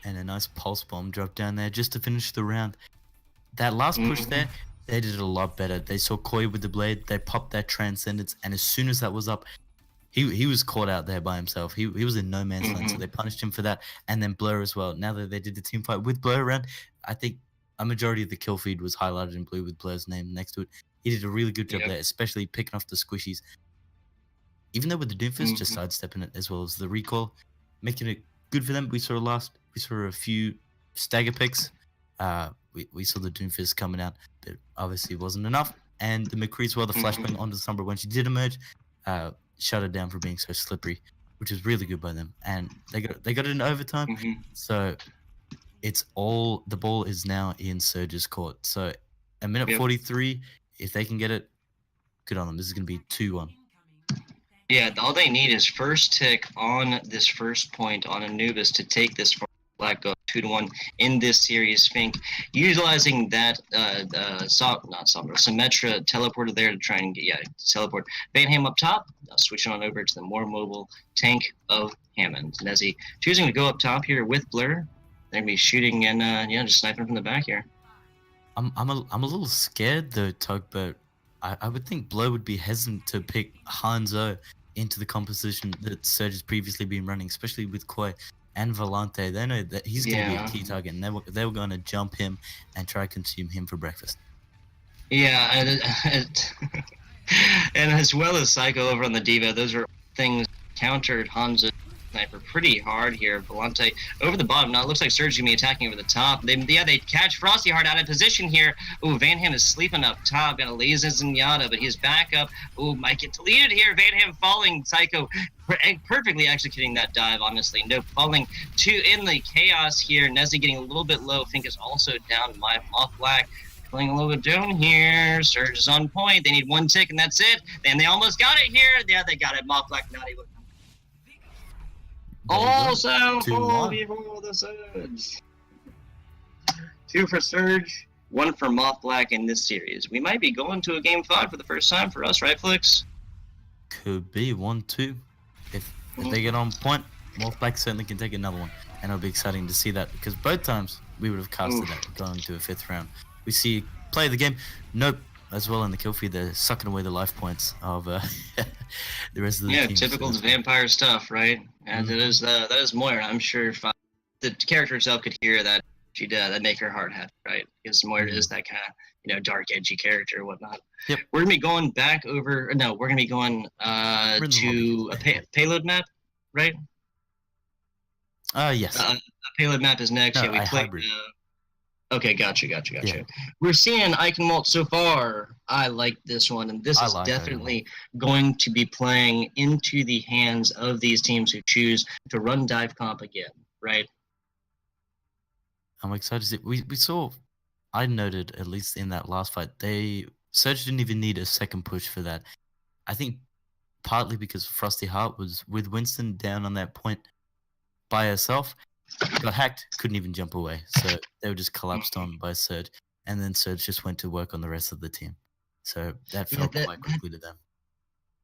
And a nice pulse bomb dropped down there just to finish the round. That last push there, they did it a lot better. They saw Koi with the blade, they popped that Transcendence, and as soon as that was up, he was caught out there by himself. He was in no man's land, so they punished him for that. And then Blur as well. Now that they did the team fight with Blur around, I think a majority of the kill feed was highlighted in blue with Blur's name next to it. He did a really good job there, especially picking off the squishies. Even though with the Doomfist, just sidestepping it as well as the recoil, making it good for them. We saw a few stagger picks. We saw the Doomfist coming out, but obviously it wasn't enough. And the McCree as well, the flashbang onto the Sombra when she did emerge, shut her down for being so slippery, which is really good by them. And they got it in overtime. So it's all, the ball is now in Surge's court. So a minute 43, if they can get it, good on them. This is going to be 2-1. Yeah, all they need is first tick on this first point on Anubis to take this Black go 2-1 in this series. Fink utilizing that Symmetra teleporter there to try and get teleport Vanham up top. Switching on over to the more mobile tank of Hammond. Nezzy choosing to go up top here with Blur. They're gonna be shooting and just sniping from the back here. I'm a little scared though, Tug, but I would think Blur would be hesitant to pick Hanzo into the composition that Surge has previously been running, especially with Koi and Volante. They know that he's going to be a key target, and they were going to jump him and try to consume him for breakfast. Yeah, and as well as Psycho over on the Diva, those are things countered Hanzo Sniper pretty hard here. Volante over the bottom. Now it looks like Surge is going to be attacking over the top. They catch Frosty Heart out of position here. Ooh, Vanham is sleeping up top. Got a laser Zenyatta, but he's back up. Ooh, might get deleted here. Vanham falling. Psycho perfectly executing that dive, honestly. No, falling in the chaos here. Nezzy getting a little bit low. Fink is also down. MAWF Black playing a little bit down here. Surge is on point. They need one tick, and that's it. And they almost got it here. Yeah, they got it. MAWF Black not able to. Also, for the Surge. 2 for Surge, 1 for MAWF Black in this series. We might be going to a game 5 for the first time for us, right, Flix? Could be 1-2. If they get on point, MAWF Black certainly can take another one, and it'll be exciting to see that, because both times we would have casted that going to a 5th round. We see play the game, nope. As well in the kill feed, they're sucking away the life points of the rest of the team. Yeah, typical vampire stuff, right? And that is Moira. I'm sure if the character herself could hear that, that'd make her heart happy, right? Because Moira is that kind of dark, edgy character or whatnot. Yep. We're gonna be going back over. No, we're gonna be going to a payload map, right? Yes. A payload map is next. No, we played. Okay, gotcha. Yeah. We're seeing Eichenwald so far. I like this one, and this is definitely going to be playing into the hands of these teams who choose to run dive comp again, right? I'm excited to see. We saw I noted, at least in that last fight, Surge didn't even need a second push for that. I think partly because Frosty Heart was with Winston down on that point by herself, got hacked, couldn't even jump away. So they were just collapsed on by Surge. And then Surge just went to work on the rest of the team. So that fell quite quickly to them.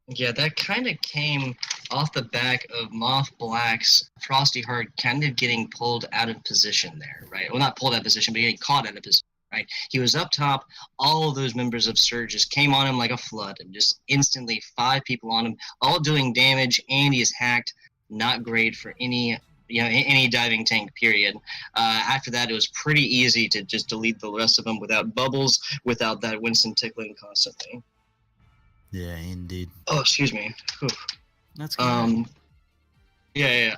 Yeah, that kind of came off the back of MAWF Black's Frosty Heart kind of getting pulled out of position there, right? Well, not pulled out of position, but getting caught out of position, right? He was up top. All of those members of Surge just came on him like a flood and just instantly 5 people on him, all doing damage, and he is hacked. Not great for any diving tank, period. After that, it was pretty easy to just delete the rest of them without bubbles, without that Winston tickling constantly. Yeah, indeed. Oh, excuse me. Whew. That's good. Yeah.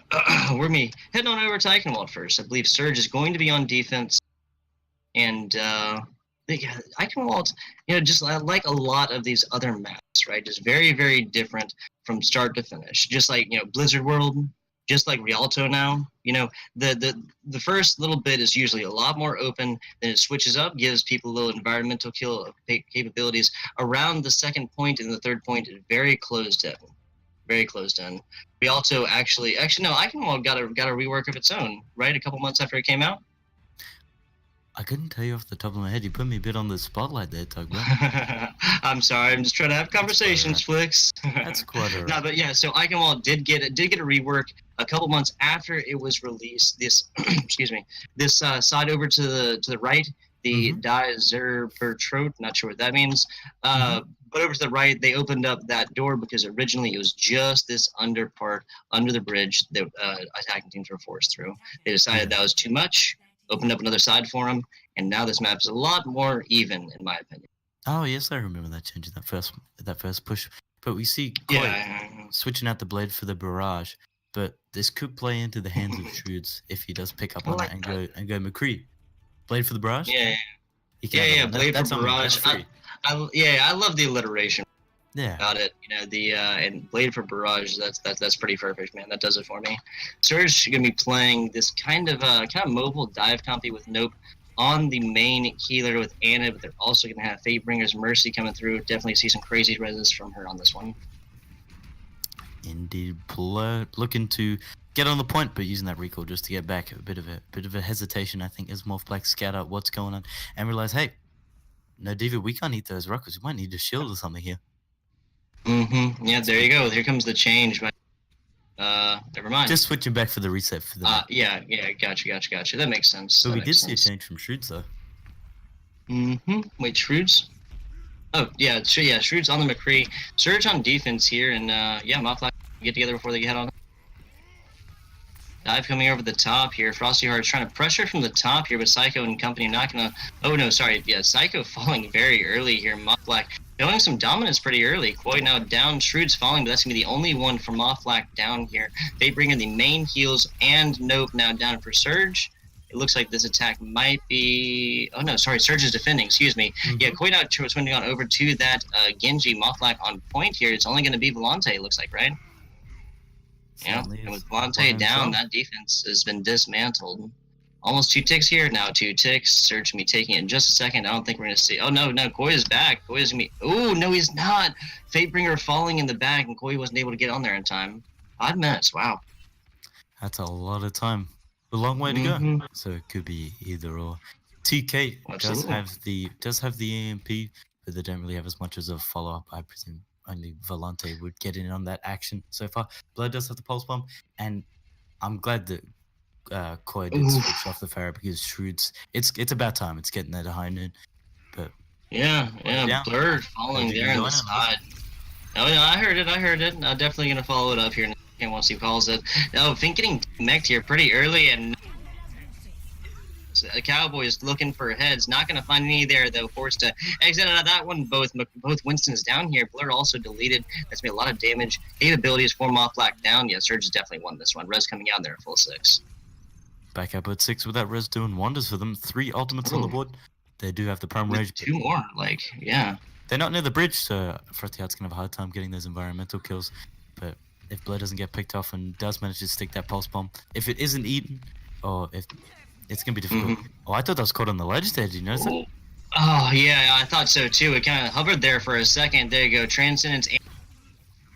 We're heading on over to Eichenwald first. I believe Surge is going to be on defense, and Eichenwald, just like a lot of these other maps, right? Just very, very different from start to finish. Just like Blizzard World, just like Rialto now. The first little bit is usually a lot more open. Then it switches up, gives people a little environmental kill capabilities. Around the second point and the third point is very closed in. Very closed in. Rialto actually no, Eichenwald got a rework of its own, right? A couple months after it came out. I couldn't tell you off the top of my head. You put me a bit on the spotlight there, Tugboat. I'm sorry. I'm just trying to have conversations, Flicks. That's quite alright. No, but yeah. So Eichenwald did get a rework a couple months after it was released. This, excuse me, this side over to the right, the Dizerbertrot. Not sure what that means. But over to the right, they opened up that door because originally it was just this under part under the bridge that attacking teams were forced through. They decided that was too much. Opened up another side for him, and now this map is a lot more even, in my opinion. Oh yes, I remember that change in that first push. But we see switching out the blade for the barrage. But this could play into the hands of Shrewds if he does pick up on that and go McCree. Blade for the barrage. Yeah. Blade for barrage. I love the alliteration. Yeah. About it, and Blade for Barrage. That's pretty perfect, man. That does it for me. Surge gonna be playing this kind of mobile dive compy with Nope on the main healer with Anna, but they're also gonna have Fatebringer's Mercy coming through. Definitely see some crazy reses from her on this one. Indeed, looking to get on the point, but using that recall just to get back. A bit of a hesitation, I think, as MAWF Black scout out what's going on and realize, hey, no Diva, we can't eat those rockets. We might need a shield or something here. Yeah, there you go. Here comes the change, but never mind. Just switching back for the reset for the yeah, gotcha. That makes sense. So we did see a change from Shrewds though. Wait, Shrewds? Oh, yeah, Shrewds on the McCree. Surge on defense here, and MAWF Black get together before they head on. Dive coming over the top here. Frosty Heart's trying to pressure from the top here, but Psycho and company not gonna. Oh no, sorry. Yeah, Psycho falling very early here. MAWF Black showing some dominance pretty early. Koi now down. Shrewd's falling, but that's gonna be the only one for MAWF Black down here. They bring in the main heals, and Nope now down for Surge. It looks like this attack might be. Oh no, sorry. Surge is defending. Excuse me. Yeah, Koi now swinging on over to that Genji. MAWF Black on point here. It's only gonna be Volante. It looks like, right? Yeah, and with Volante down, that defense has been dismantled. Almost 2 ticks here, now 2 ticks. Surge can be taking it in just a second. I don't think we're going to see. Oh, no, Koi is back. Koi is going to be. Oh, no, he's not. Fatebringer falling in the back, and Koi wasn't able to get on there in time. 5 minutes, wow. That's a lot of time. A long way to go. So it could be either or. TK does have the EMP, but they don't really have as much as a follow-up, I presume. Only Volante would get in on that action so far. Blood does have the pulse bomb, and I'm glad that Koi did switch off the Pharaoh because Shrewds. It's about time. It's getting there to high noon. But Blur falling there on the side. Oh yeah, I heard it. I'm definitely gonna follow it up here once he calls it. No, Fink getting mech'd here pretty early, and the Cowboys looking for heads, not going to find any there though. Forced to exit out of that one. Both Winston's down here. Blur also deleted. That's made a lot of damage. Capabilities for MAWF Black down. Yeah, Surge has definitely won this one. Res coming out there at full 6. Back up at 6 with that Res doing wonders for them. 3 ultimates on the board. They do have the Prime Rage. 2 more, yeah. They're not near the bridge, so Frosty Heart's going to have a hard time getting those environmental kills. But if Blur doesn't get picked off and does manage to stick that pulse bomb, if it isn't eaten, or if It's gonna be difficult. Oh, I thought that was caught on the ledge there. Did you notice it? Oh, yeah, I thought so too. It kind of hovered there for a second. There you go. Transcendence and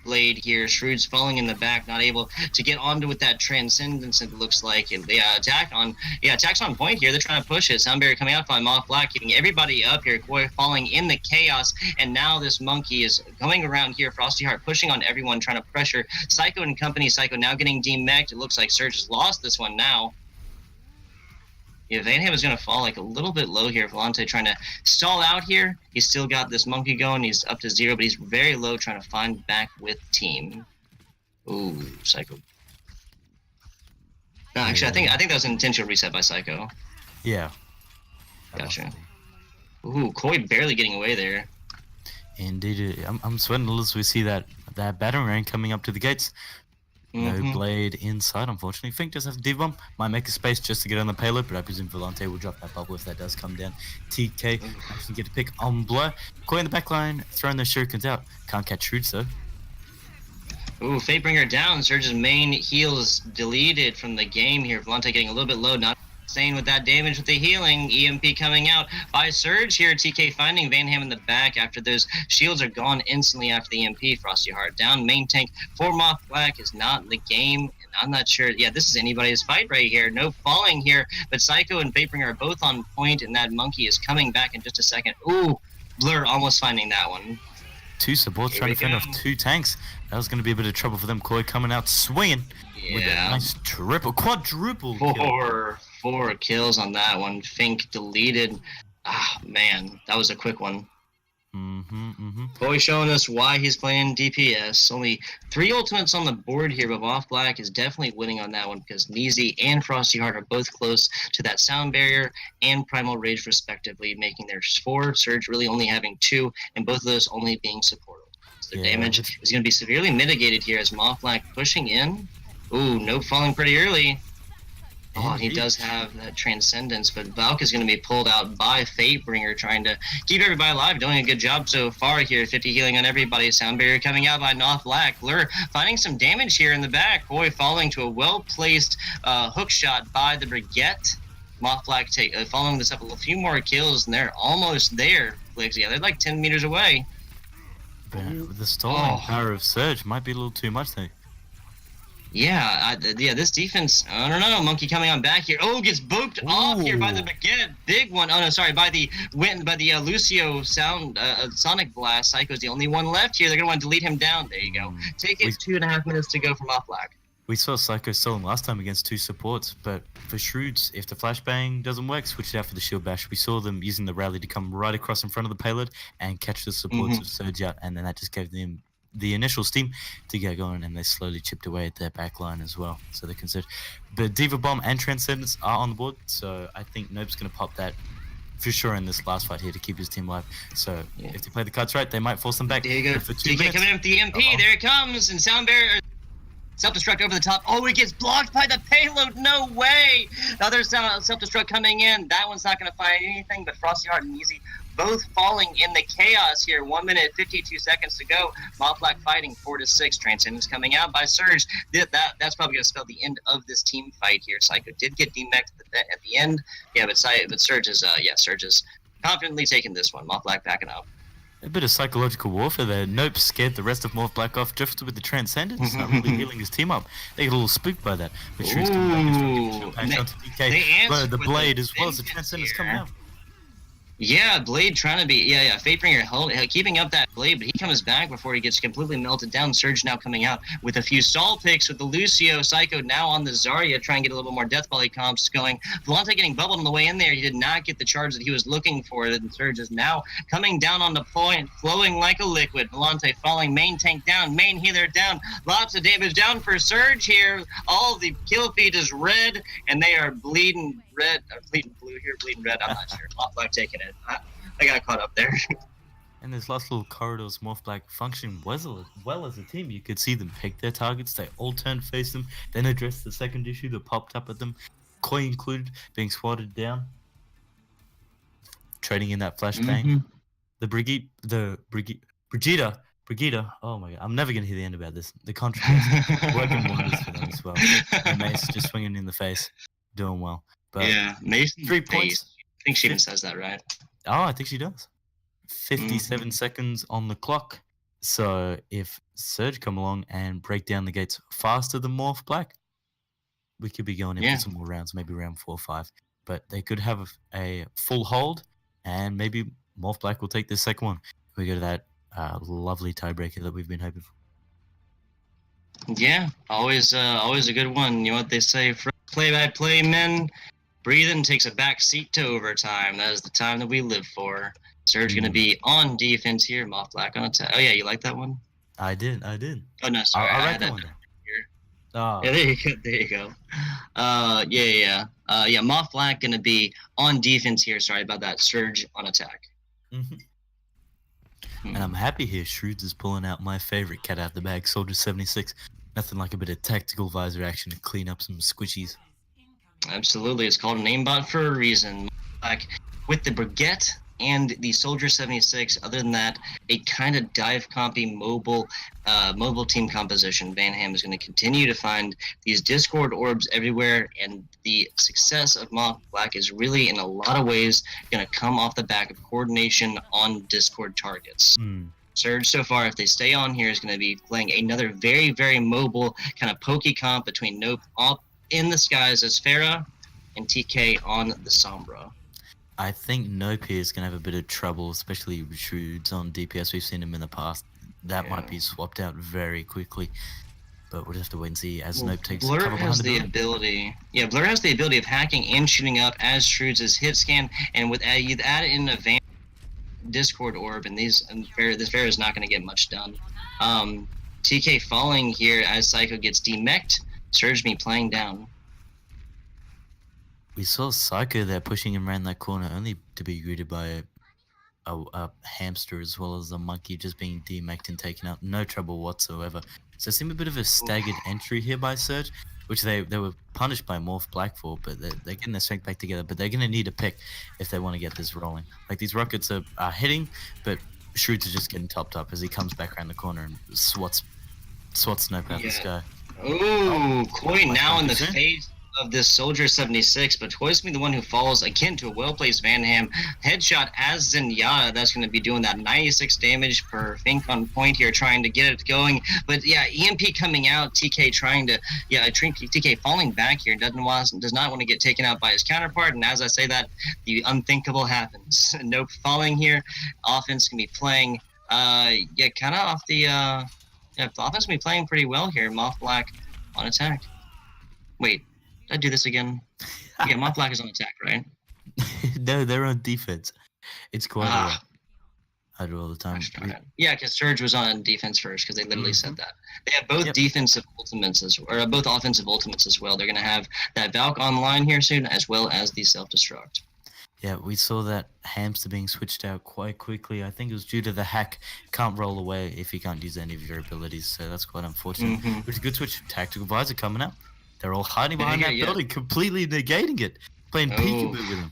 Blade here. Shrewd's falling in the back, not able to get onto with that Transcendence, it looks like. And the attack's on point here. They're trying to push it. Soundbarrier coming out by MAWF Black, keeping everybody up here. Koi falling in the chaos. And now this monkey is going around here. Frosty Heart pushing on everyone, trying to pressure Psycho and company. Psycho now getting demeched. It looks like Surge has lost this one now. Yeah, Vanham is going to fall like a little bit low here. Volante trying to stall out here. He's still got this monkey going. He's up to 0, but he's very low trying to find back with team. Ooh, Psycho. No, actually, I think that was an intentional reset by Psycho. Yeah. Gotcha. Ooh, Koi barely getting away there. Indeed. I'm sweating a little as we see that battering ram coming up to the gates. No Blade inside, unfortunately. Fink does have a D-bomb. Might make a space just to get on the payload, but I presume Volante will drop that bubble if that does come down. TK actually get a pick on Blur. Koi in the backline, throwing those shurikens out. Can't catch Shrewds though. Ooh, Fatebringer down. Surge's main heal is deleted from the game here. Volante getting a little bit low, not staying with that damage with the healing. EMP coming out by Surge here. TK finding Vanham in the back after those shields are gone instantly after the EMP. Frosty Heart down. Main tank for MAWF Black is not in the game. And I'm not sure. Yeah, this is anybody's fight right here. No falling here, but Psycho and Fatebringer are both on point, and that monkey is coming back in just a second. Ooh, Blur almost finding that one. 2 supports trying to fend off 2 tanks. That was going to be a bit of trouble for them. Koi coming out swinging with a nice quadruple kill. 4 kills on that one. Fink deleted. Ah, man, that was a quick one. Koi showing us why he's playing DPS. Only 3 ultimates on the board here, but MAWF Black is definitely winning on that one because Neasy and Frosty Heart are both close to that sound barrier and Primal Rage respectively, making their 4. Surge really only having 2, and both of those only being supported. So their damage is going to be severely mitigated here as MAWF Black pushing in. Ooh, no falling pretty early. Oh, he does have that Transcendence, but Valk is going to be pulled out by Fatebringer, trying to keep everybody alive, doing a good job so far here. 50 healing on everybody. Sound barrier coming out by MAWF Black. Lure finding some damage here in the back. Koi falling to a well-placed hook shot by the Brigette. MAWF Black following this up a few more kills, and they're almost there. Yeah, they're like 10 meters away. But the stalling power of Surge might be a little too much, though. Yeah, this defense, I don't know. Monkey coming on back here. Oh, gets booped off here by the Baguette. Big one. Oh, no, sorry, by the Lucio Sonic Blast. Psycho's the only one left here. They're going to want to delete him down. There you go. Take it. 2.5 minutes to go from MAWF Black. We saw Psycho stolen last time against 2 supports, but for Shrewds, if the flashbang doesn't work, switch it out for the shield bash. We saw them using the rally to come right across in front of the payload and catch the supports of Surge out, and then that just gave them the initial steam to get going, and they slowly chipped away at their back line as well. So they considered, but Diva Bomb and Transcendence are on the board, so I think Nope's going to pop that for sure in this last fight here to keep his team alive. So if they play the cards right, they might force them back. There you go. For 2 minutes, coming in with the MP. There it comes, and Sound Barrier. Self-destruct over the top. Oh, it gets blocked by the payload. No way. Another self-destruct coming in. That one's not going to find anything, but Frosty Heart and Easy both falling in the chaos here. 1 minute, 52 seconds to go. MAWF Black fighting 4-6. Transcendence coming out by Surge. That's probably going to spell the end of this team fight here. Psycho did get demeched at the end. Yeah, but Surge is, Surge is confidently taking this one. MAWF Black backing up. A bit of psychological warfare there. Nope scared the rest of MAWF Black off, drifted with the Transcendence, not really healing his team up. They get a little spooked by that. But Shrew's coming back onto DK. The Blade as well as the Transcendence coming out. Yeah, Blade trying to be, Fatebringer keeping up that Blade, but he comes back before he gets completely melted down. Surge now coming out with a few stall picks with the Lucio. Psycho now on the Zarya, trying to get a little more Death Volley comps going. Volante getting bubbled on the way in there. He did not get the charge that he was looking for. And Surge is now coming down on the point, flowing like a liquid. Volante falling, main tank down, main healer down. Lots of damage down for Surge here. All the kill feed is red, and they are bleeding red, or bleeding blue here, bleeding red. I'm not sure. MAWF Black taking it. I got caught up there. And those last little corridors, MAWF Black functioning well as a team. You could see them pick their targets. They all turned face them, then addressed the second issue that popped up at them. Koi included, being swatted down. Trading in that flashbang. The Brigida. Oh my god, I'm never going to hear the end about this. The contrast working wonders for them as well. The Mace just swinging in the face, doing well. But yeah, Mason 3 Face. points. I think she even says that, right? Oh, I think she does. 57 seconds on the clock. So if Surge come along and break down the gates faster than MAWF Black, we could be going in for some more rounds, maybe round 4 or 5. But they could have a full hold, and maybe MAWF Black will take the second one. We go to that lovely tiebreaker that we've been hoping for. Yeah, always a good one. You know what they say, play-by-play men, breathing takes a back seat to overtime. That is the time that we live for. Surge going to be on defense here, MAWF Black on attack. Oh yeah, you like that one? I did. Oh no, sorry, I had read that that one. here. Oh. Yeah, there you go. Yeah. MAWF Black going to be on defense here. Sorry about that. Surge on attack. And I'm happy here. Shrewds is pulling out my favorite cat out the bag, Soldier 76. Nothing like a bit of tactical visor action to clean up some squishies. Absolutely, it's called an aimbot for a reason. Like with the Brigitte and the Soldier 76. Other than that, a kind of dive compy mobile team composition. Van Ham is going to continue to find these Discord orbs everywhere, and the success of MAWF Black is really, in a lot of ways, going to come off the back of coordination on Discord targets. Surge so far, if they stay on here, is going to be playing another very, very mobile kind of pokey comp between Nope up in the skies as Farah and TK on the Sombra. I think Nope here is going to have a bit of trouble, especially with Shrewds on DPS. We've seen him in the past. That might be swapped out very quickly. But we'll just have to wait and see as Nope takes Blur cover has behind the ability. Yeah, Blur has the ability of hacking and shooting up as Shrewds' hit scan, and with you add in a Van Discord orb, and this Farah is not going to get much done. TK falling here as Psycho gets demeched. Surge me playing down. We saw Psycho there pushing him around that corner, only to be greeted by a hamster as well as a monkey just being demeched and taken out. No trouble whatsoever. So it seemed a bit of a staggered entry here by Surge, which they were punished by MAWF Black for, but they're getting their strength back together. But they're going to need a pick if they want to get this rolling. Like, these rockets are hitting, but Shrewds are just getting topped up as he comes back around the corner and swats Snope out the sky. Ooh, Koi now in the face of this Soldier 76, but Toy's going to be the one who falls again to a well-placed Van Ham. Headshot as Zenyatta. That's going to be doing that 96 damage per Fink on point here, trying to get it going. But yeah, EMP coming out, TK trying to, TK falling back here, does not want to get taken out by his counterpart, and as I say that, the unthinkable happens. Nope falling here. Offense can be playing, kind of off the, the offense can be playing pretty well here. MAWF Black on attack. Wait. Did I do this again? Yeah, MAWF Black is on attack, right? No, they're on defense. It's quite I do all the time. Yeah, because Surge was on defense first, because they literally said that. They have both defensive ultimates or both offensive ultimates as well. They're going to have that Valk online here soon, as well as the self-destruct. Yeah, we saw that hamster being switched out quite quickly. I think it was due to the hack. Can't roll away if you can't use any of your abilities, so that's quite unfortunate. It was a good switch. Tactical visor coming up. They're all hiding behind that building, completely negating it. Playing peekaboo with them.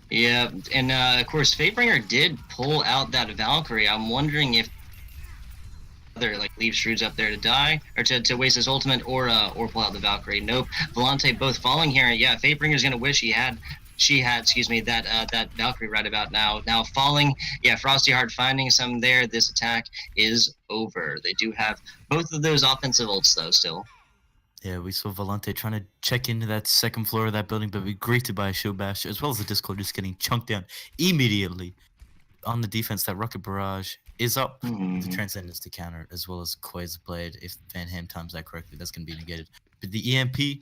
Yeah, and of course, Fatebringer did pull out that Valkyrie. I'm wondering if leave Shrewds up there to die, or to waste his ultimate, or pull out the Valkyrie. Nope. Volante both falling here. Yeah, Fatebringer's gonna wish she had that Valkyrie right about now. Now falling. Yeah, Frosty Heart finding some there. This attack is over. They do have both of those offensive ults though still. Yeah, we saw Volante trying to check into that second floor of that building, but we greeted by a shield bash, as well as the Discord just getting chunked down immediately. On the defense, that rocket barrage is up. The Transcendence to counter, as well as Koi's blade. If Van Ham times that correctly, that's going to be negated. But the EMP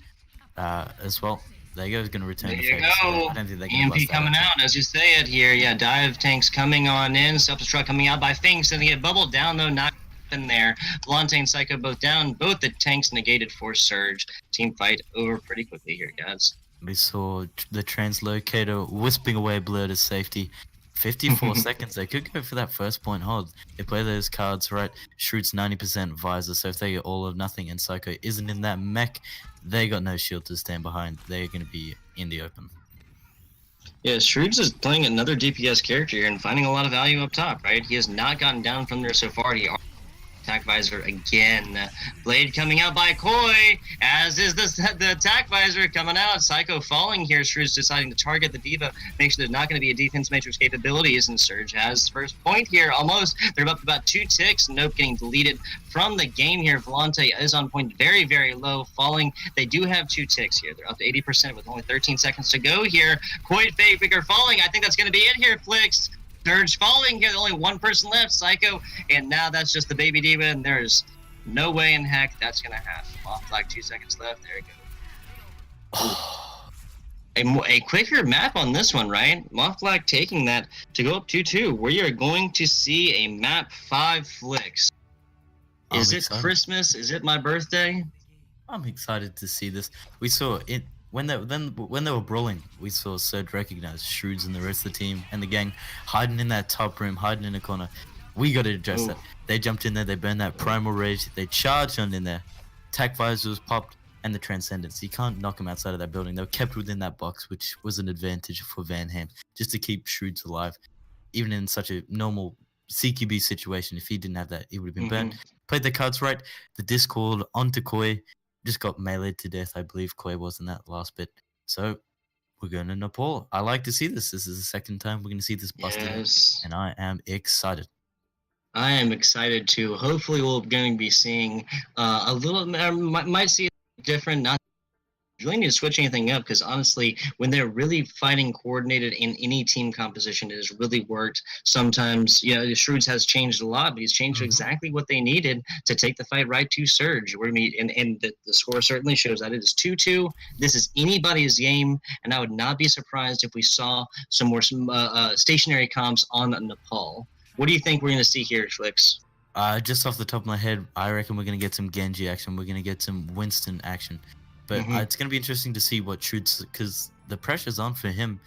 as well, there you go, is going to return the favor. So I don't think they're going to EMP coming out, as you say it here. Yeah, dive tanks coming on in. Self-destruct coming out by Finks, and they get bubbled down, though, not in there. Volante and Psycho both down. Both the tanks negated for Surge. Team fight over pretty quickly here, guys. We saw the translocator whisping away Blur to safety. 54 seconds. They could go for that first point hold. They play those cards right. Shrewd's 90% visor, so if they get all or nothing and Psycho isn't in that mech, they got no shield to stand behind. They're going to be in the open. Yeah, Shrewds is playing another DPS character here and finding a lot of value up top, right? He has not gotten down from there so far. He Attack visor again. Blade coming out by Koi, as is the attack visor coming out. Psycho falling here. Shrew's deciding to target the D.Va. Make sure there's not going to be a defense matrix capabilities, and Surge has first point here. Almost. They're up about 2 ticks. Nope, getting deleted from the game here. Volante is on point, very, very low, falling. They do have 2 ticks here. They're up to 80% with only 13 seconds to go here. Koi Faker falling. I think that's going to be it here, Flix. Surge falling here, only one person left, Psycho, and now that's just the baby D.Va, and there's no way in heck that's gonna happen. Off like 2 seconds left. There you go. A quicker map on this one, right? MAWF Black taking that to go up 2-2. We are going to see a map 5 Flix. Is it Christmas? Is it my birthday? I'm excited to see this. We saw it. When they were brawling, we saw Surge recognize Shrewds and the rest of the team and the gang hiding in that top room, hiding in a corner. We got to address that. They jumped in there, they burned that Primal Rage, they charged on in there. Attack visor was popped, and the Transcendence. You can't knock them outside of that building. They were kept within that box, which was an advantage for Van Ham, just to keep Shrewds alive. Even in such a normal CQB situation, if he didn't have that, he would have been burnt. Played the cards right. The Discord onto Koi. Just got meleeed to death, I believe Koi was in that last bit. So we're going to Nepal. I like to see this. This is the second time we're going to see this busted. Yes. And I am excited. I am excited too. Hopefully we're going to be seeing a little, might see it different, not really need to switch anything up, because honestly, when they're really fighting coordinated in any team composition, it has really worked. Sometimes, Shrewds has changed a lot, but he's changed to exactly what they needed to take the fight right to Surge. And the score certainly shows that it is 2-2. This is anybody's game, and I would not be surprised if we saw some more stationary comps on Nepal. What do you think we're going to see here, Flix? Just off the top of my head, I reckon we're going to get some Genji action. We're going to get some Winston action. But it's going to be interesting to see what Shrewds, because the pressure's on for him.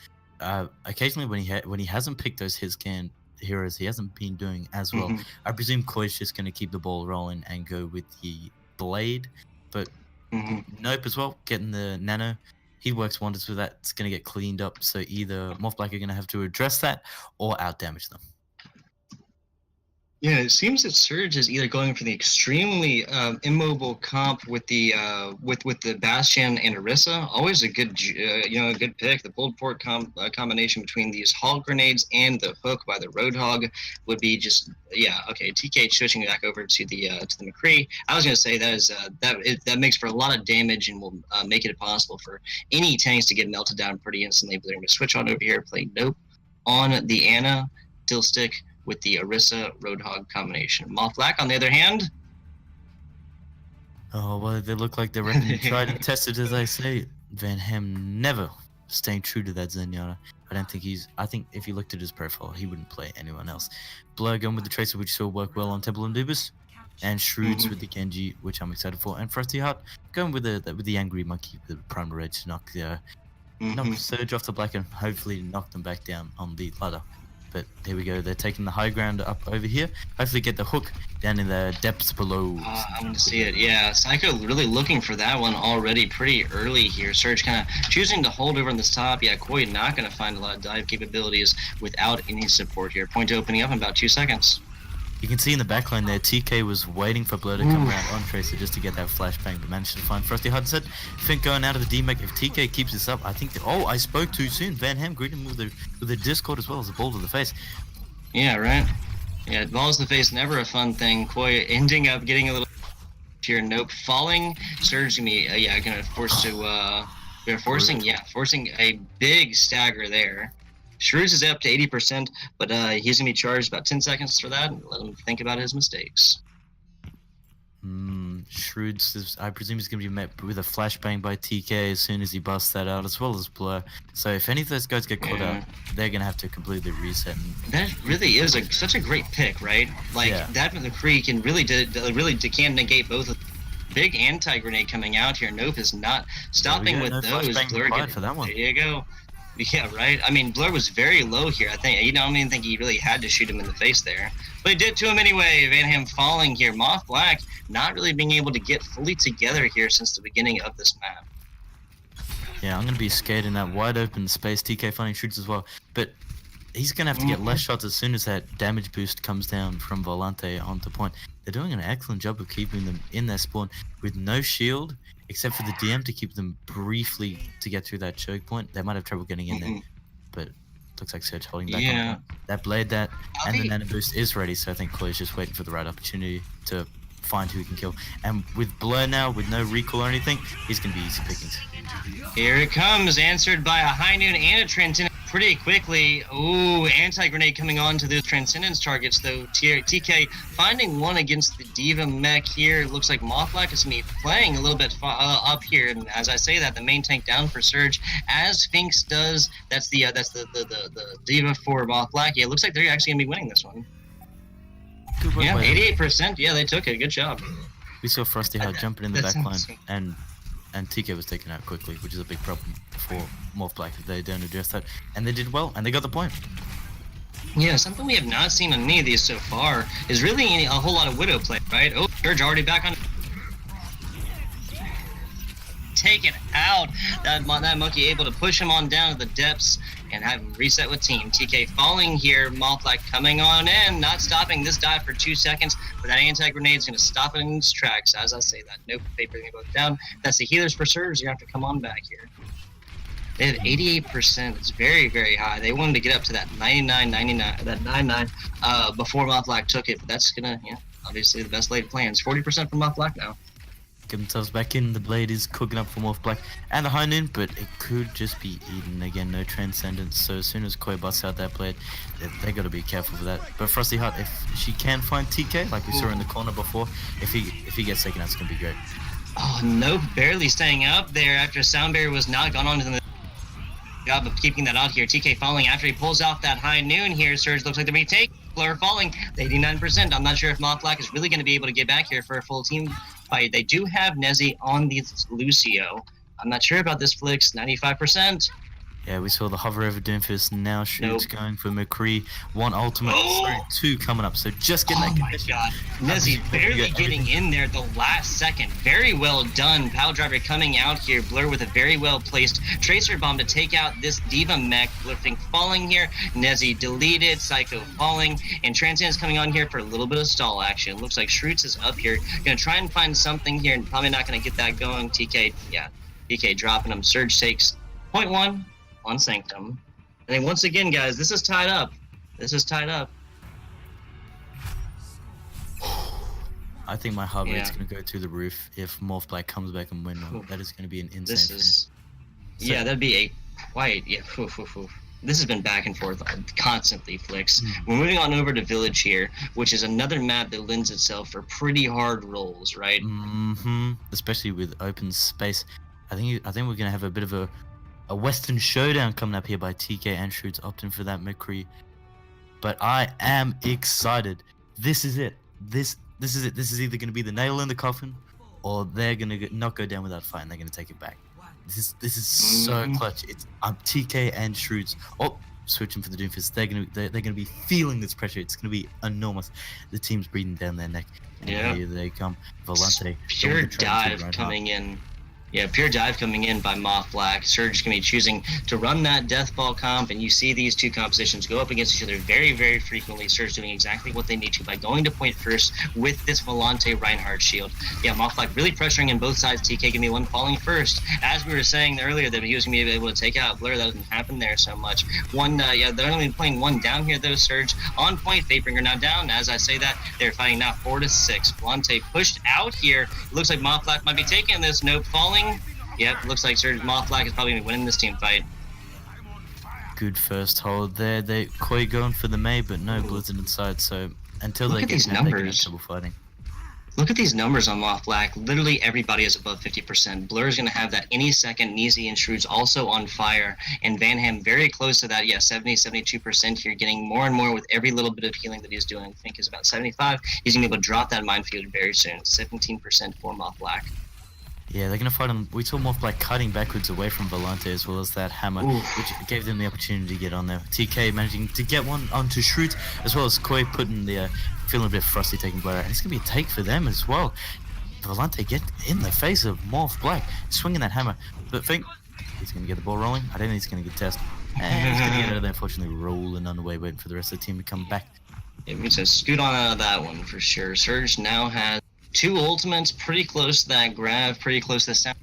Occasionally when he hasn't picked those hit-scan heroes, he hasn't been doing as well. I presume Koi's just going to keep the ball rolling and go with the Blade. But Nope as well, getting the Nano. He works wonders with that. It's going to get cleaned up. So either MAWF Black are going to have to address that or out-damage them. Yeah, it seems that Surge is either going for the extremely immobile comp with the Bastion and Orisa. Always a good a good pick. The pulled port combination between these Hog grenades and the hook by the Roadhog would be just okay. TK switching back over to the McCree. I was gonna say that makes for a lot of damage and will make it possible for any tanks to get melted down pretty instantly. But they're gonna switch on over here, play Nope on the Ana, Still Stick with the Orisa Roadhog combination. MAWF Black, on the other hand. Oh, well, they look like they're ready to tried and tested, as I say. Van Ham never staying true to that Zenyatta. I think if you looked at his profile, he wouldn't play anyone else. Blur going with the Tracer, which still work well on Temple and Dubus. And Shrewds with the Genji, which I'm excited for. And Frosty Heart going with the Angry Monkey with the Primal Rage to knock Surge off the Black and hopefully knock them back down on the ladder. But there we go. They're taking the high ground up over here. Hopefully get the hook down in the depths below. I'm going to see it. Yeah, Psycho really looking for that one already pretty early here. Surge kind of choosing to hold over on this top. Yeah, Koi not going to find a lot of dive capabilities without any support here. Point opening up in about 2 seconds. You can see in the backline there, TK was waiting for Blur to come around on Tracer just to get that flashbang, but managed to find Frosty Hard. Said, think going out of the DMAC, if TK keeps this up, I think I spoke too soon. Van Ham greeted him with the Discord as well as a ball to the face. Yeah, right. Yeah, balls to the face, never a fun thing. Koi ending up getting a little here. Nope, falling. Surge me. Gonna force to. Forcing a big stagger there. Shrewds is up to 80%, but he's going to be charged about 10 seconds for that, and let him think about his mistakes. Shrewds, I presume he's going to be met with a flashbang by TK as soon as he busts that out, as well as Blur. So if any of those guys get caught out, they're going to have to completely reset. That really is such a great pick, right? That with the Kree can really can negate both of big anti-grenade coming out here. Nope is not stopping with those. Blur for that one. There you go. Yeah, right. I mean, Blur was very low here. I don't even think he really had to shoot him in the face there, but he did to him anyway. Van Ham falling here. MAWF Black not really being able to get fully together here since the beginning of this map. Yeah, I'm gonna be scared in that wide open space. TK finding shoots as well, but he's gonna have to get less shots as soon as that damage boost comes down from Volante onto point. They're doing an excellent job of keeping them in their spawn with no shield, except for the DM to keep them briefly to get through that choke point. They might have trouble getting in there, but looks like Surge holding back on that blade, and the nano boost is ready. So I think Koi's just waiting for the right opportunity to find who he can kill. And with Blur now, with no recall or anything, he's gonna be easy pickings. Here it comes, answered by a High Noon and a Transcendence pretty quickly. Ooh, anti-grenade coming on to those Transcendence targets, though. TK finding one against the D.Va mech here. It looks like MAWF Black is going to be playing a little bit up here. And as I say that, the main tank down for Surge, as Sphinx does. That's the D.Va for MAWF Black. Yeah, it looks like they're actually going to be winning this one. Yeah, 88%. Yeah, they took it. Good job. We saw Frosty Heart jumping in the back line, and TK was taken out quickly, which is a big problem for MAWF Black if they don't address that. And they did well, and they got the point. Yeah, something we have not seen on any of these so far is really a whole lot of Widow play, right? Oh, Surge already back on. Take it out. That monkey able to push him on down to the depths and have him reset with team. TK falling here. MAWF Black coming on in, not stopping this dive for 2 seconds, but that anti-grenade is going to stop it in its tracks. As I say that, nope, paper going to go down. That's the healers for Surge. You have to come on back here. They have 88%. It's very, very high. They wanted to get up to that 99 before MAWF Black took it, but that's gonna, obviously the best laid plans. 40% from MAWF Black now. Get themselves back in. The blade is cooking up for MAWF Black and the High Noon, but it could just be eaten again. No Transcendence. So as soon as Koi busts out that blade, they got to be careful for that. But Frosty Heart, if she can find TK, like we saw in the corner before, if he gets taken out, it's gonna be great. Oh no, barely staying up there after Sound Barrier was not gone on to the job of keeping that out here. TK falling after he pulls off that High Noon here. Surge looks like they're being taken. Blur falling, 89%. I'm not sure if MAWF Black is really going to be able to get back here for a full team fight. They do have Nezzy on the Lucio. I'm not sure about this Flix, 95%. Yeah, we saw the hover over Doomfist. Now Shoots going for McCree. One ultimate, sorry, 2 coming up. So just getting that condition. Oh my god. Nezzy barely getting in there the last second. Very well done. Power Driver coming out here. Blur with a very well placed Tracer Bomb to take out this D.Va mech. Blurfing falling here. Nezzy deleted. Psycho falling. And Transcendence coming on here for a little bit of stall action. Looks like Shroots is up here. Gonna try and find something here and probably not gonna get that going. TK dropping him. Surge takes 0.1. on Sanctum. And then once again, guys, this is tied up. I think my heart rate's going to go through the roof if MAWF Black comes back and wins. That is going to be an insane thing. That'd be a quite, This has been back and forth constantly, Flix. We're moving on over to Village here, which is another map that lends itself for pretty hard rolls, right? Especially with open space. I think we're going to have a bit of a Western showdown coming up here by TK and Shoots opting for that McCree. But I am excited. This is it. This is it. This is either going to be the nail in the coffin, or they're going to not go down without a fight and they're going to take it back. This is so clutch. It's TK and Shoots. Oh, switching for the Doomfist. They're going to be feeling this pressure. It's going to be enormous. The team's breathing down their neck. And here they come. Volante. Pure dive coming in. Yeah, pure dive coming in by MAWF Black. Surge is going to be choosing to run that Death Ball comp, and you see these two compositions go up against each other very, very frequently. Surge doing exactly what they need to by going to point first with this Volante Reinhardt shield. Yeah, MAWF Black really pressuring in both sides. TK going to be one falling first. As we were saying earlier that he was going to be able to take out Blur, that doesn't happen there so much. They're only playing one down here though. Surge on point. Fatebringer now down. As I say that, they're fighting now 4-6. Volante pushed out here. It looks like MAWF Black might be taking this. Nope, falling. Yep, looks like Surge MAWF Black is probably going to be winning this team fight. Good first hold there. They Koi going for the May, but no Blizzard inside. So until they get these down, they can have numbers. trouble fighting. Look at these numbers on MAWF Black. Literally everybody is above 50%. Blur is going to have that any second. Neasy and Shrewds also on fire. And Van Ham very close to that. Yeah, 70, 72% here, getting more and more with every little bit of healing that he's doing. I think is about 75. He's going to be able to drop that minefield very soon. 17% for MAWF Black. Yeah, they're going to fight him. We saw MAWF Black cutting backwards away from Volante as well as that hammer, which gave them the opportunity to get on there. TK managing to get one onto Shroot, as well as Koi putting the, feeling a bit frosty taking Blur out. And it's going to be a take for them as well. Volante get in the face of MAWF Black, swinging that hammer. But think he's going to get the ball rolling. I don't think he's going to get tested. And he's gonna get out of there, unfortunately, rolling on the way, waiting for the rest of the team to come back. It means to scoot on out of that one for sure. Surge now has 2 ultimates, pretty close to that grab, pretty close to the sound.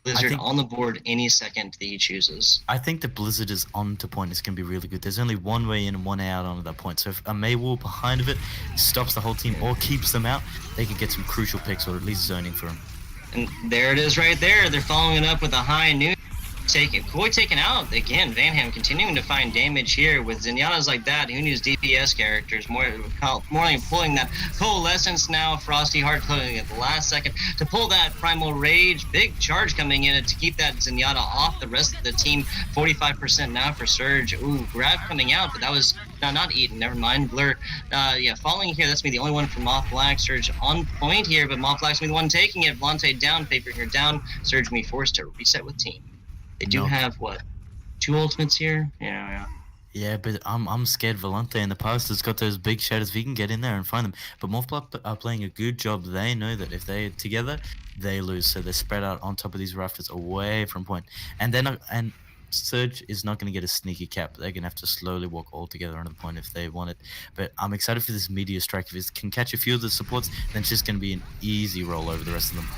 Blizzard on the board any second that he chooses. I think the Blizzard is on to point. It's going to be really good. There's only one way in and one out onto that point. So if a MAWF behind of it stops the whole team or keeps them out, they can get some crucial picks or at least zoning for them. And there it is right there. They're following it up with a high noon. Koi taken out again. Van Ham continuing to find damage here with Zenyatta's like that. Who needs DPS characters? More like pulling that Coalescence now. Frosty Heart pulling at the last second to pull that Primal Rage. Big charge coming in to keep that Zenyatta off the rest of the team. 45% now for Surge. Ooh, grab coming out, but that was not eaten. Never mind. Blur. Yeah, falling here. That's me, the only one for MAWF Black. Surge on point here, but MAWF Black's me the one taking it. Volante down, Fabringer down. Surge me forced to reset with team. They do have, what, 2 ultimates here? Yeah. Yeah, but I'm scared Volante in the past has got those big shadows. If he can get in there and find them. But MAWF Black are playing a good job. They know that if they're together, they lose. So they're spread out on top of these rafters away from point. And they're not, and Surge is not going to get a sneaky cap. They're going to have to slowly walk all together onto the point if they want it. But I'm excited for this Meteor Strike. If it can catch a few of the supports, then it's just going to be an easy roll over the rest of them.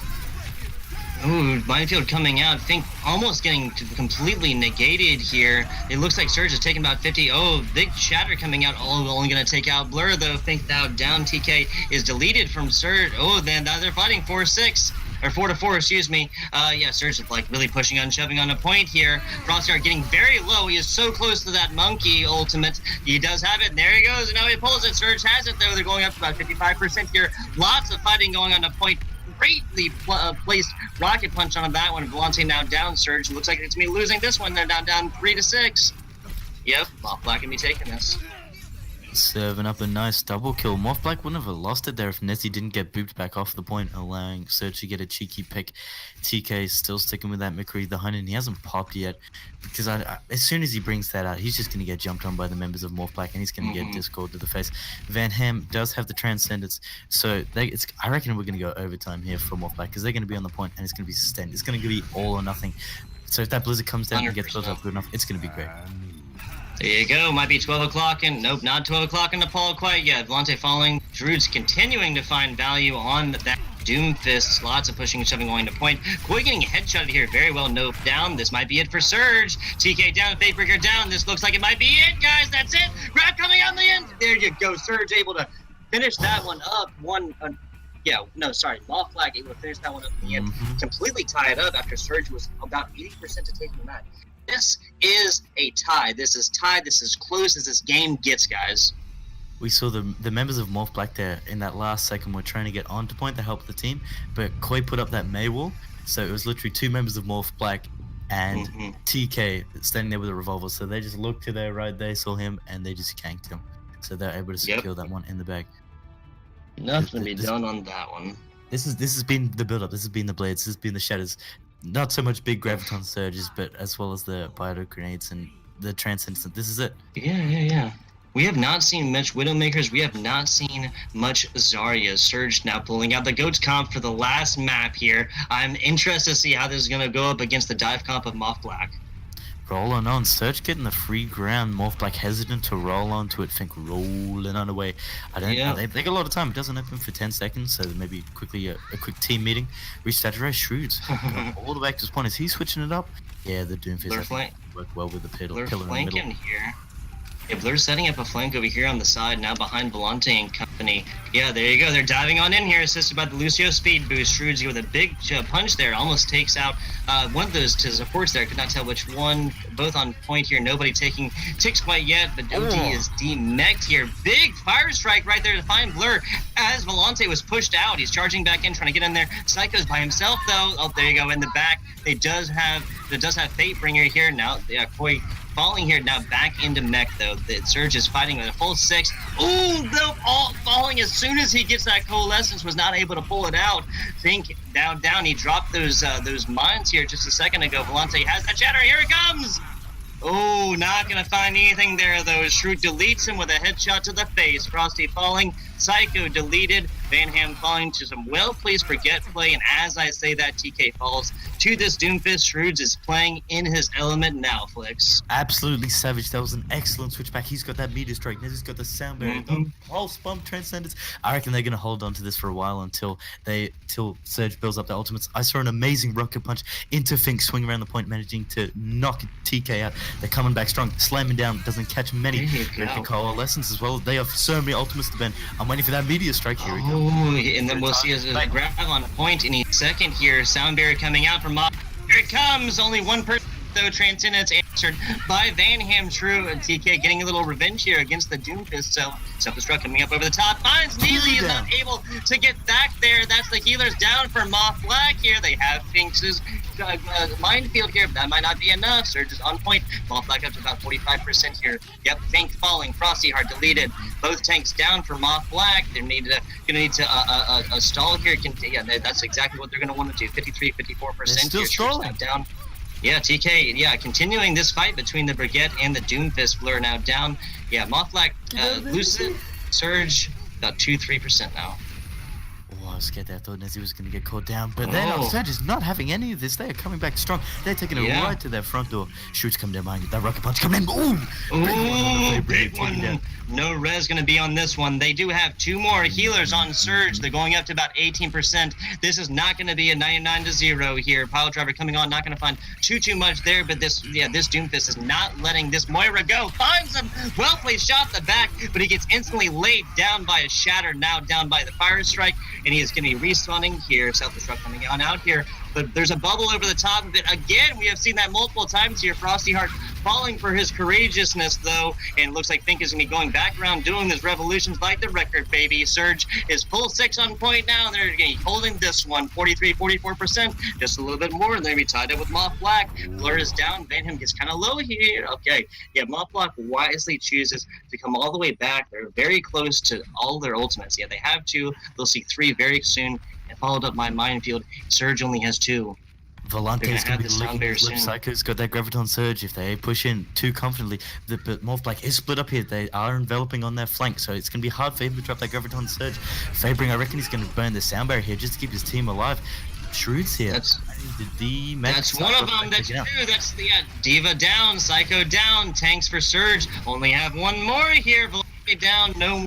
Ooh, Minefield coming out, think almost getting completely negated here. It looks like Surge is taking about 50. Oh, big shatter coming out. Oh, only going to take out Blur, though. Think now down. TK is deleted from Surge. Oh, then now they're fighting 4-6. Or 4-4, excuse me. Yeah, Surge is like really pushing on, shoving on a point here. Frosty getting very low. He is so close to that monkey ultimate. He does have it. And there he goes. And now he pulls it. Surge has it, though. They're going up to about 55% here. Lots of fighting going on a point. Greatly placed rocket punch on that one. Volante now down. Surge looks like it's me losing this one. They're now down 3-6. Yep, MAWF Black can be taking this. Serving up a nice double kill. MAWF Black wouldn't have lost it there if Nezzy didn't get booped back off the point, allowing Surge to get a cheeky pick. TK still sticking with that McCree behind, and he hasn't popped yet because as soon as he brings that out, he's just going to get jumped on by the members of MAWF Black, and he's going to get Discord to the face. Van Ham does have the Transcendence, so I reckon we're going to go overtime here for MAWF Black because they're going to be on the point, and it's going to be sustained. It's going to be all or nothing. So if that Blizzard comes down 100%. And gets built up good enough, it's going to be great. There you go. Might be 12 o'clock and nope, not 12 o'clock in Nepal quite yet. Volante falling. Druid's continuing to find value on that Doomfist. Lots of pushing and shoving going to point. Koi getting headshotted here. Very well noped down. This might be it for Surge. TK down, Fatebringer down. This looks like it might be it, guys. That's it. Grab coming on the end. There you go. Surge able to finish that one up. MAWF Black able to finish that one up in the end. Completely tie it up after Surge was about 80% to take the match. This is a tie. This is tied. This is close as this game gets, guys. We saw the members of MAWF Black there in that last second were trying to get onto point to help the team, but Koi put up that May wall, so it was literally 2 members of MAWF Black and TK standing there with a revolver. So they just looked to their right, they saw him, and they just ganked him. So they're able to secure that one in the bag. Nothing to be done on that one. This has been the build-up. This has been the blades. This has been the shadows. Not so much big graviton surges, but as well as the bio grenades and the transcendence. This is it. Yeah. We have not seen much Widowmakers. We have not seen much Zarya. Surge now pulling out the GOATS comp for the last map here. I'm interested to see how this is going to go up against the dive comp of MAWF Black. Rolling on. Surge getting the free ground. MAWF Black hesitant to roll onto it. Think rolling on away. They got a lot of time. It doesn't open for 10 seconds, so maybe quickly a quick team meeting. Reach Saturday. Shrewds. All the way to his point. Is he switching it up? Yeah, the Doomfist worked well with the pillar in the middle. Here. Yeah, Blur's setting up a flank over here on the side, now behind Volante and company. Yeah, there you go. They're diving on in here, assisted by the Lucio speed boost. Shrewdsy with a big punch there, almost takes out one of those supports there. Could not tell which one. Both on point here. Nobody taking ticks quite yet, but OD is demeched here. Big fire strike right there to find Blur as Volante was pushed out. He's charging back in, trying to get in there. Psycho's by himself though. Oh, there you go in the back. It does have Fatebringer here now. Yeah, Koi falling here now back into mech though. The Surge is fighting with a full 6. Ooh, nope, all falling as soon as he gets that Coalescence, was not able to pull it out. Think down. He dropped those mines here just a second ago. Volante has that shatter. Here it comes. Oh, not gonna find anything there though. Shrew deletes him with a headshot to the face. Frosty falling. Psycho deleted. Van Ham falling to some well-placed forget play, and as I say that, TK falls to this Doomfist. Shroods is playing in his element now, Flicks. Absolutely savage. That was an excellent switchback. He's got that meteor strike. Now he's got the sound barrier. Pulse bump transcendence. I reckon they're gonna hold on to this for a while until Surge builds up their ultimates. I saw an amazing rocket punch into Fink, swing around the point, managing to knock TK out. They're coming back strong, slamming down, doesn't catch many. The coalescence as well. They have so many ultimates to bend. I'm waiting for that meteor strike. Here we go. And then we'll see as a grab on point any second here. Sound barrier coming out from MAWF. Here it comes. Only one person, though. Transcendence answered by Van Ham. True and TK getting a little revenge here against the Doomfist. So self-destruct coming up over the top. Finds Neely, is not able to get back there. That's the healers down for MAWF Black here. They have Fink's minefield here. That might not be enough. Surge is on point. MAWF Black up to about 45% here. Yep, Fink falling. Frosty Heart deleted. Both tanks down for MAWF Black. They're gonna need to a stall here. Yeah, that's exactly what they're gonna want to do. 53-54% here. Stalling down. Yeah, TK, continuing this fight between the Brigette and the Doomfist. Blur now down. Yeah, MAWF Black, Lucid, Surge, about 2-3% now. Oh, I was scared there. I thought Nezzy was going to get caught down. But then Surge is not having any of this. They are coming back strong. They're taking it right to their front door. Shoots come down behind you. That rocket punch coming in. Ooh! Big one. No res going to be on this one. They do have two more healers on Surge. They're going up to about 18%. This is not going to be a 99-0 here. Pile Driver coming on. Not going to find too much there. But this Doomfist is not letting this Moira go. Finds him. Well-placed shot in the back. But he gets instantly laid down by a Shatter. Now down by the Fire Strike. And he is going to be respawning here. Self-destruct coming on out here. But there's a bubble over the top of it. Again, we have seen that multiple times here. Frosty Heart falling for his courageousness, though. And it looks like Fink is going to be going back around doing his revolutions like the record, baby. Surge is full 6 on point now. They're going to be holding this one. 43-44%. Just a little bit more. And they're going to be tied up with MAWF Black. Blur is down. Van Ham gets kind of low here. Okay. Yeah, MAWF Black wisely chooses to come all the way back. They're very close to all their ultimates. Yeah, they have 2. They'll see 3 very soon. And followed up by Minefield. Surge only has 2. Volante's going to be looking to flip. Psycho's got that Graviton Surge. If they push in too confidently, but MAWF Black is split up here. They are enveloping on their flank, so it's going to be hard for him to drop that Graviton Surge. Fabring, I reckon he's going to burn the sound barrier here just to keep his team alive. Shrewd's here. That's one of them. That's 2. That's the Diva down, Psycho down, tanks for Surge. Only have 1 more here. Volante down, no.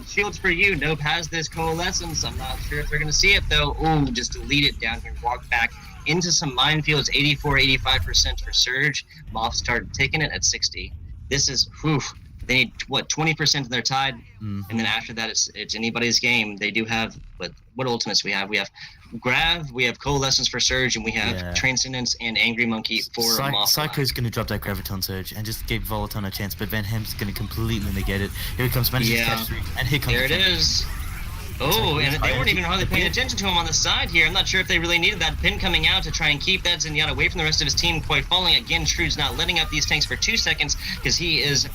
Shields for you. Nope has this coalescence. I'm not sure if they're going to see it, though. Ooh, just delete it down here. Walk back into some minefields. 84-85% for Surge. MAWF started taking it at 60. This is, they need, 20% of their tide? And then after that, it's anybody's game. They do have, what ultimates we have? We have Grav, we have Coalescence for Surge, and we have Transcendence and Angry Monkey for MAWF. Psycho's going to drop that Graviton Surge and just give Volaton a chance, but Van Ham's going to completely negate it. Here he comes, manages to catch 3, and here comes there it is. Oh, and they weren't even hardly paying attention to him on the side here. I'm not sure if they really needed that pin coming out to try and keep that Zenyatta away from the rest of his team. Quite falling again. Shrewd's not letting up these tanks for 2 seconds because he is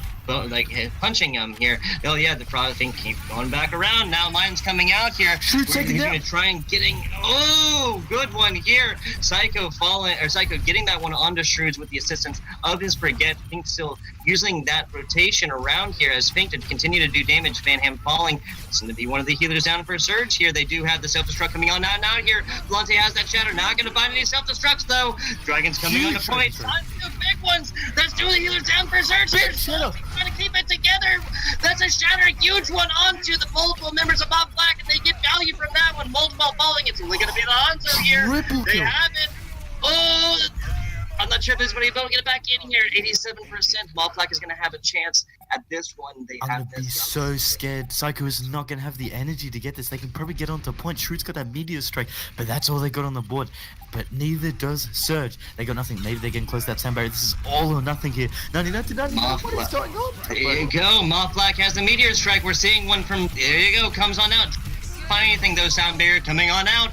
punching him here. Oh yeah, the fraud thing keeps going back around. Now mine's coming out here. He's gonna try and getting. Oh, good one here. Psycho getting that one onto Shrewds with the assistance of his Brigette. Fink still using that rotation around here as Fink to continue to do damage. Van Ham falling. It's going to be one of the healers down for Surge here. They do have the self-destruct coming on now here. Blunty has that Shatter. Not going to find any self-destructs though. Dragon's coming on the point. Two big ones. That's 2 of the healers down for Surge. Trying to keep it together. That's a Shatter, huge one onto the multiple members of MAWF Black, and they get value from that one. Multiple falling. It's only going to be the Hanzo here. They have it. Oh, I'm not sure if anybody will get it back in here. 87%. MAWF Black is going to have a chance at this one. I'm going to be so scared. Psycho is not going to have the energy to get this. They can probably get onto a point. Shrewd's got that Meteor Strike, but that's all they got on the board. But neither does Surge. They got nothing. Maybe they're getting close to that sound barrier. This is all or nothing here. 99-99. What is going on? There you go. MAWF Black has the Meteor Strike. We're seeing one from... There you go. Comes on out. Find anything, though. Sound barrier coming on out.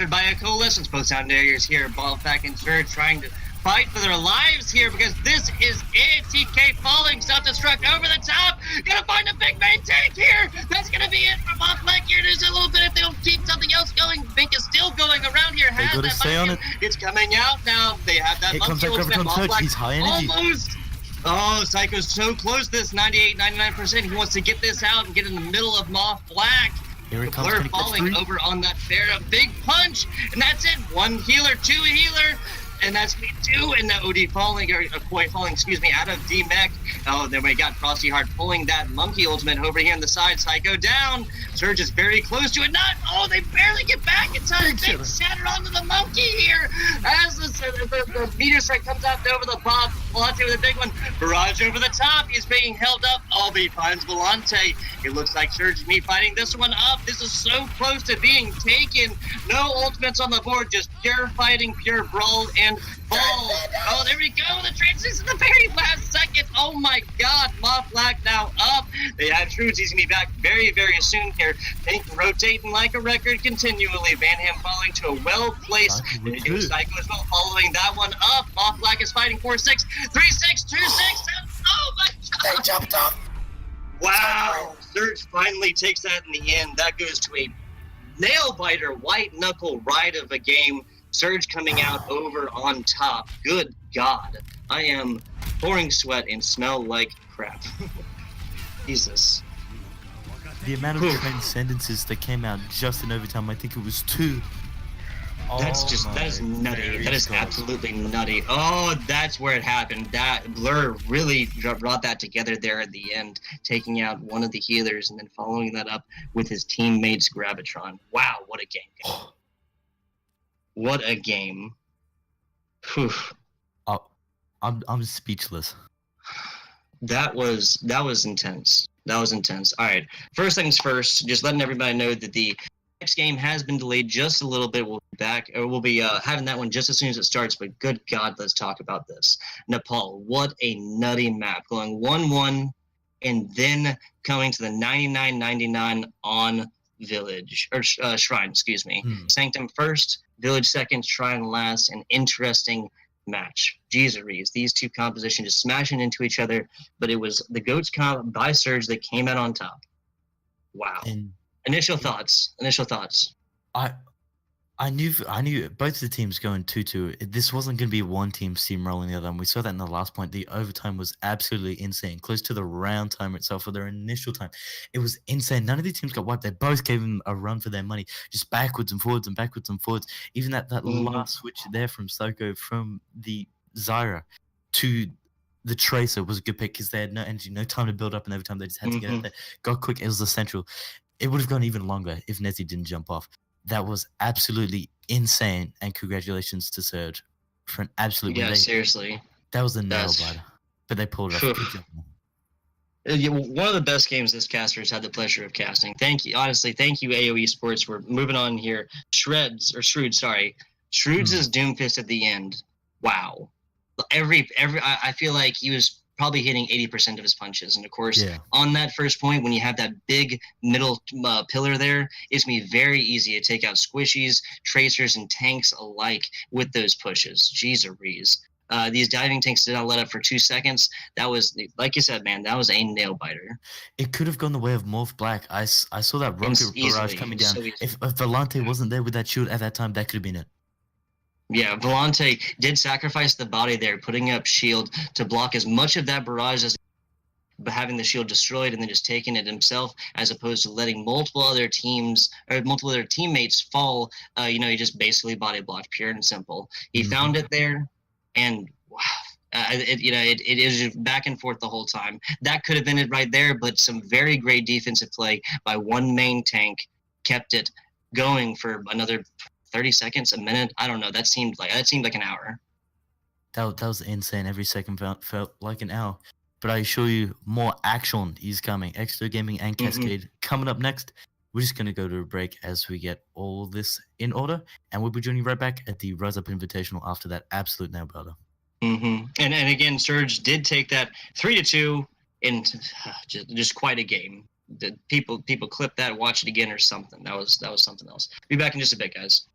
By a coalescence. Both sound barriers here. Ball back in Surge trying to fight for their lives here because this is it. TK falling, self-destruct over the top. Gonna find a big main tank here. That's gonna be it for MAWF Black here. There's a little bit if they don't keep something else going. Fink is still going around here. They gotta stay on it. It's coming out now. They have that. Here comes that Graviton Surge. He's high energy. Almost. Oh, Psycho's so close. This 98, 99%. He wants to get this out and get in the middle of MAWF Black. Here it comes. Blur Can he catch falling three? over on that fair. A big punch, and that's it. One healer, two healer, and that's me two. And that OD falling, or Koi falling, excuse me, out of D-Mech. Oh, then we got Frosty Heart pulling that monkey ultimate over here on the side. Psycho down. Surge is very close to it. Not. Oh, they barely get back in time. Big shatter onto the monkey here. As the meteor strike comes out over the Bob. Volante with a big one. Barrage over the top. He's being held up. Albie finds Volante. It looks like Surge and me fighting this one up. This is so close to being taken. No ultimates on the board. Just pure fighting, pure brawl and ball. Oh, there we go. The transition the very last second. Oh my God. MAWF Black now up. They have Shrewds. He's going to be back very, very soon here. Pink rotating like a record continually. Van Ham falling to a well-placed Psycho as well, following that one up. MAWF Black is fighting 4-6, 3-6, 2-6. Oh my God. They jumped up. Wow. Surge finally takes that in the end. That goes to a nail-biter, white-knuckle ride of a game. Surge coming out over on top. Good God. I am pouring sweat and smell like crap. Jesus. The amount of transcendences that came out just in overtime, I think it was 2. That is nutty. That is absolutely nutty. Oh, that's where it happened. That Blur really brought that together there at the end, taking out one of the healers and then following that up with his teammate's Gravitron. Wow, what a game. What a game. Whew. I'm speechless. That was intense. That was intense. All right. First things first, just letting everybody know that the next game has been delayed just a little bit. We'll be back, or we'll be having that one just as soon as it starts. But good God, let's talk about this. Nepal, what a nutty map. Going 1-1 and then coming to the 99-99 on Village, or Shrine, excuse me. Sanctum first, Village second, Shrine last. An interesting match. Jeezeries. These two compositions just smashing into each other, but it was the GOATS comp by Surge that came out on top. Wow. Initial thoughts. I knew both the teams going 2-2. This wasn't going to be one team steamrolling the other, and we saw that in the last point. The overtime was absolutely insane, close to the round time itself for their initial time. It was insane. None of the teams got wiped. They both gave them a run for their money, just backwards and forwards and backwards and forwards. Even that last switch there from Psycho from the Zyra to the Tracer was a good pick because they had no energy, no time to build up in overtime. They just had to get out there, got quick. It was the central. It would have gone even longer if Nezzy didn't jump off. That was absolutely insane, and congratulations to Surge for an absolute win. Seriously. That was a nail-biter, but they pulled it off. Good job. One of the best games this caster has had the pleasure of casting. Thank you, honestly. Thank you, AOE Sports. We're moving on here. Shrewds, sorry. Shrewds' Doomfist at the end. Wow. I feel like he was probably hitting 80% of his punches. And of course, on that first point, when you have that big middle pillar there, it's going to be very easy to take out squishies, tracers, and tanks alike with those pushes. Jeez-a-rees. These diving tanks did not let up for 2 seconds. That was, like you said, man, that was a nail-biter. It could have gone the way of MAWF Black. I saw that rocket barrage coming down. If Volante wasn't there with that shield at that time, that could have been it. Yeah, Volante did sacrifice the body there, putting up shield to block as much of that barrage as having the shield destroyed and then just taking it himself, as opposed to letting multiple other teammates fall. He just basically body blocked, pure and simple. He found it there, and wow. It is just back and forth the whole time. That could have been it right there, but some very great defensive play by one main tank kept it going for another 30 seconds, a minute. I don't know. That seemed like an hour. That was insane. Every second felt like an hour. But I assure you, more action is coming. Extra Gaming and Cascade coming up next. We're just going to go to a break as we get all this in order, and we'll be joining right back at the Rise Up Invitational after that absolute nail-biter. And again, Surge did take that 3-2 in just quite a game. The people clip that, watch it again or something. That was something else. Be back in just a bit, guys.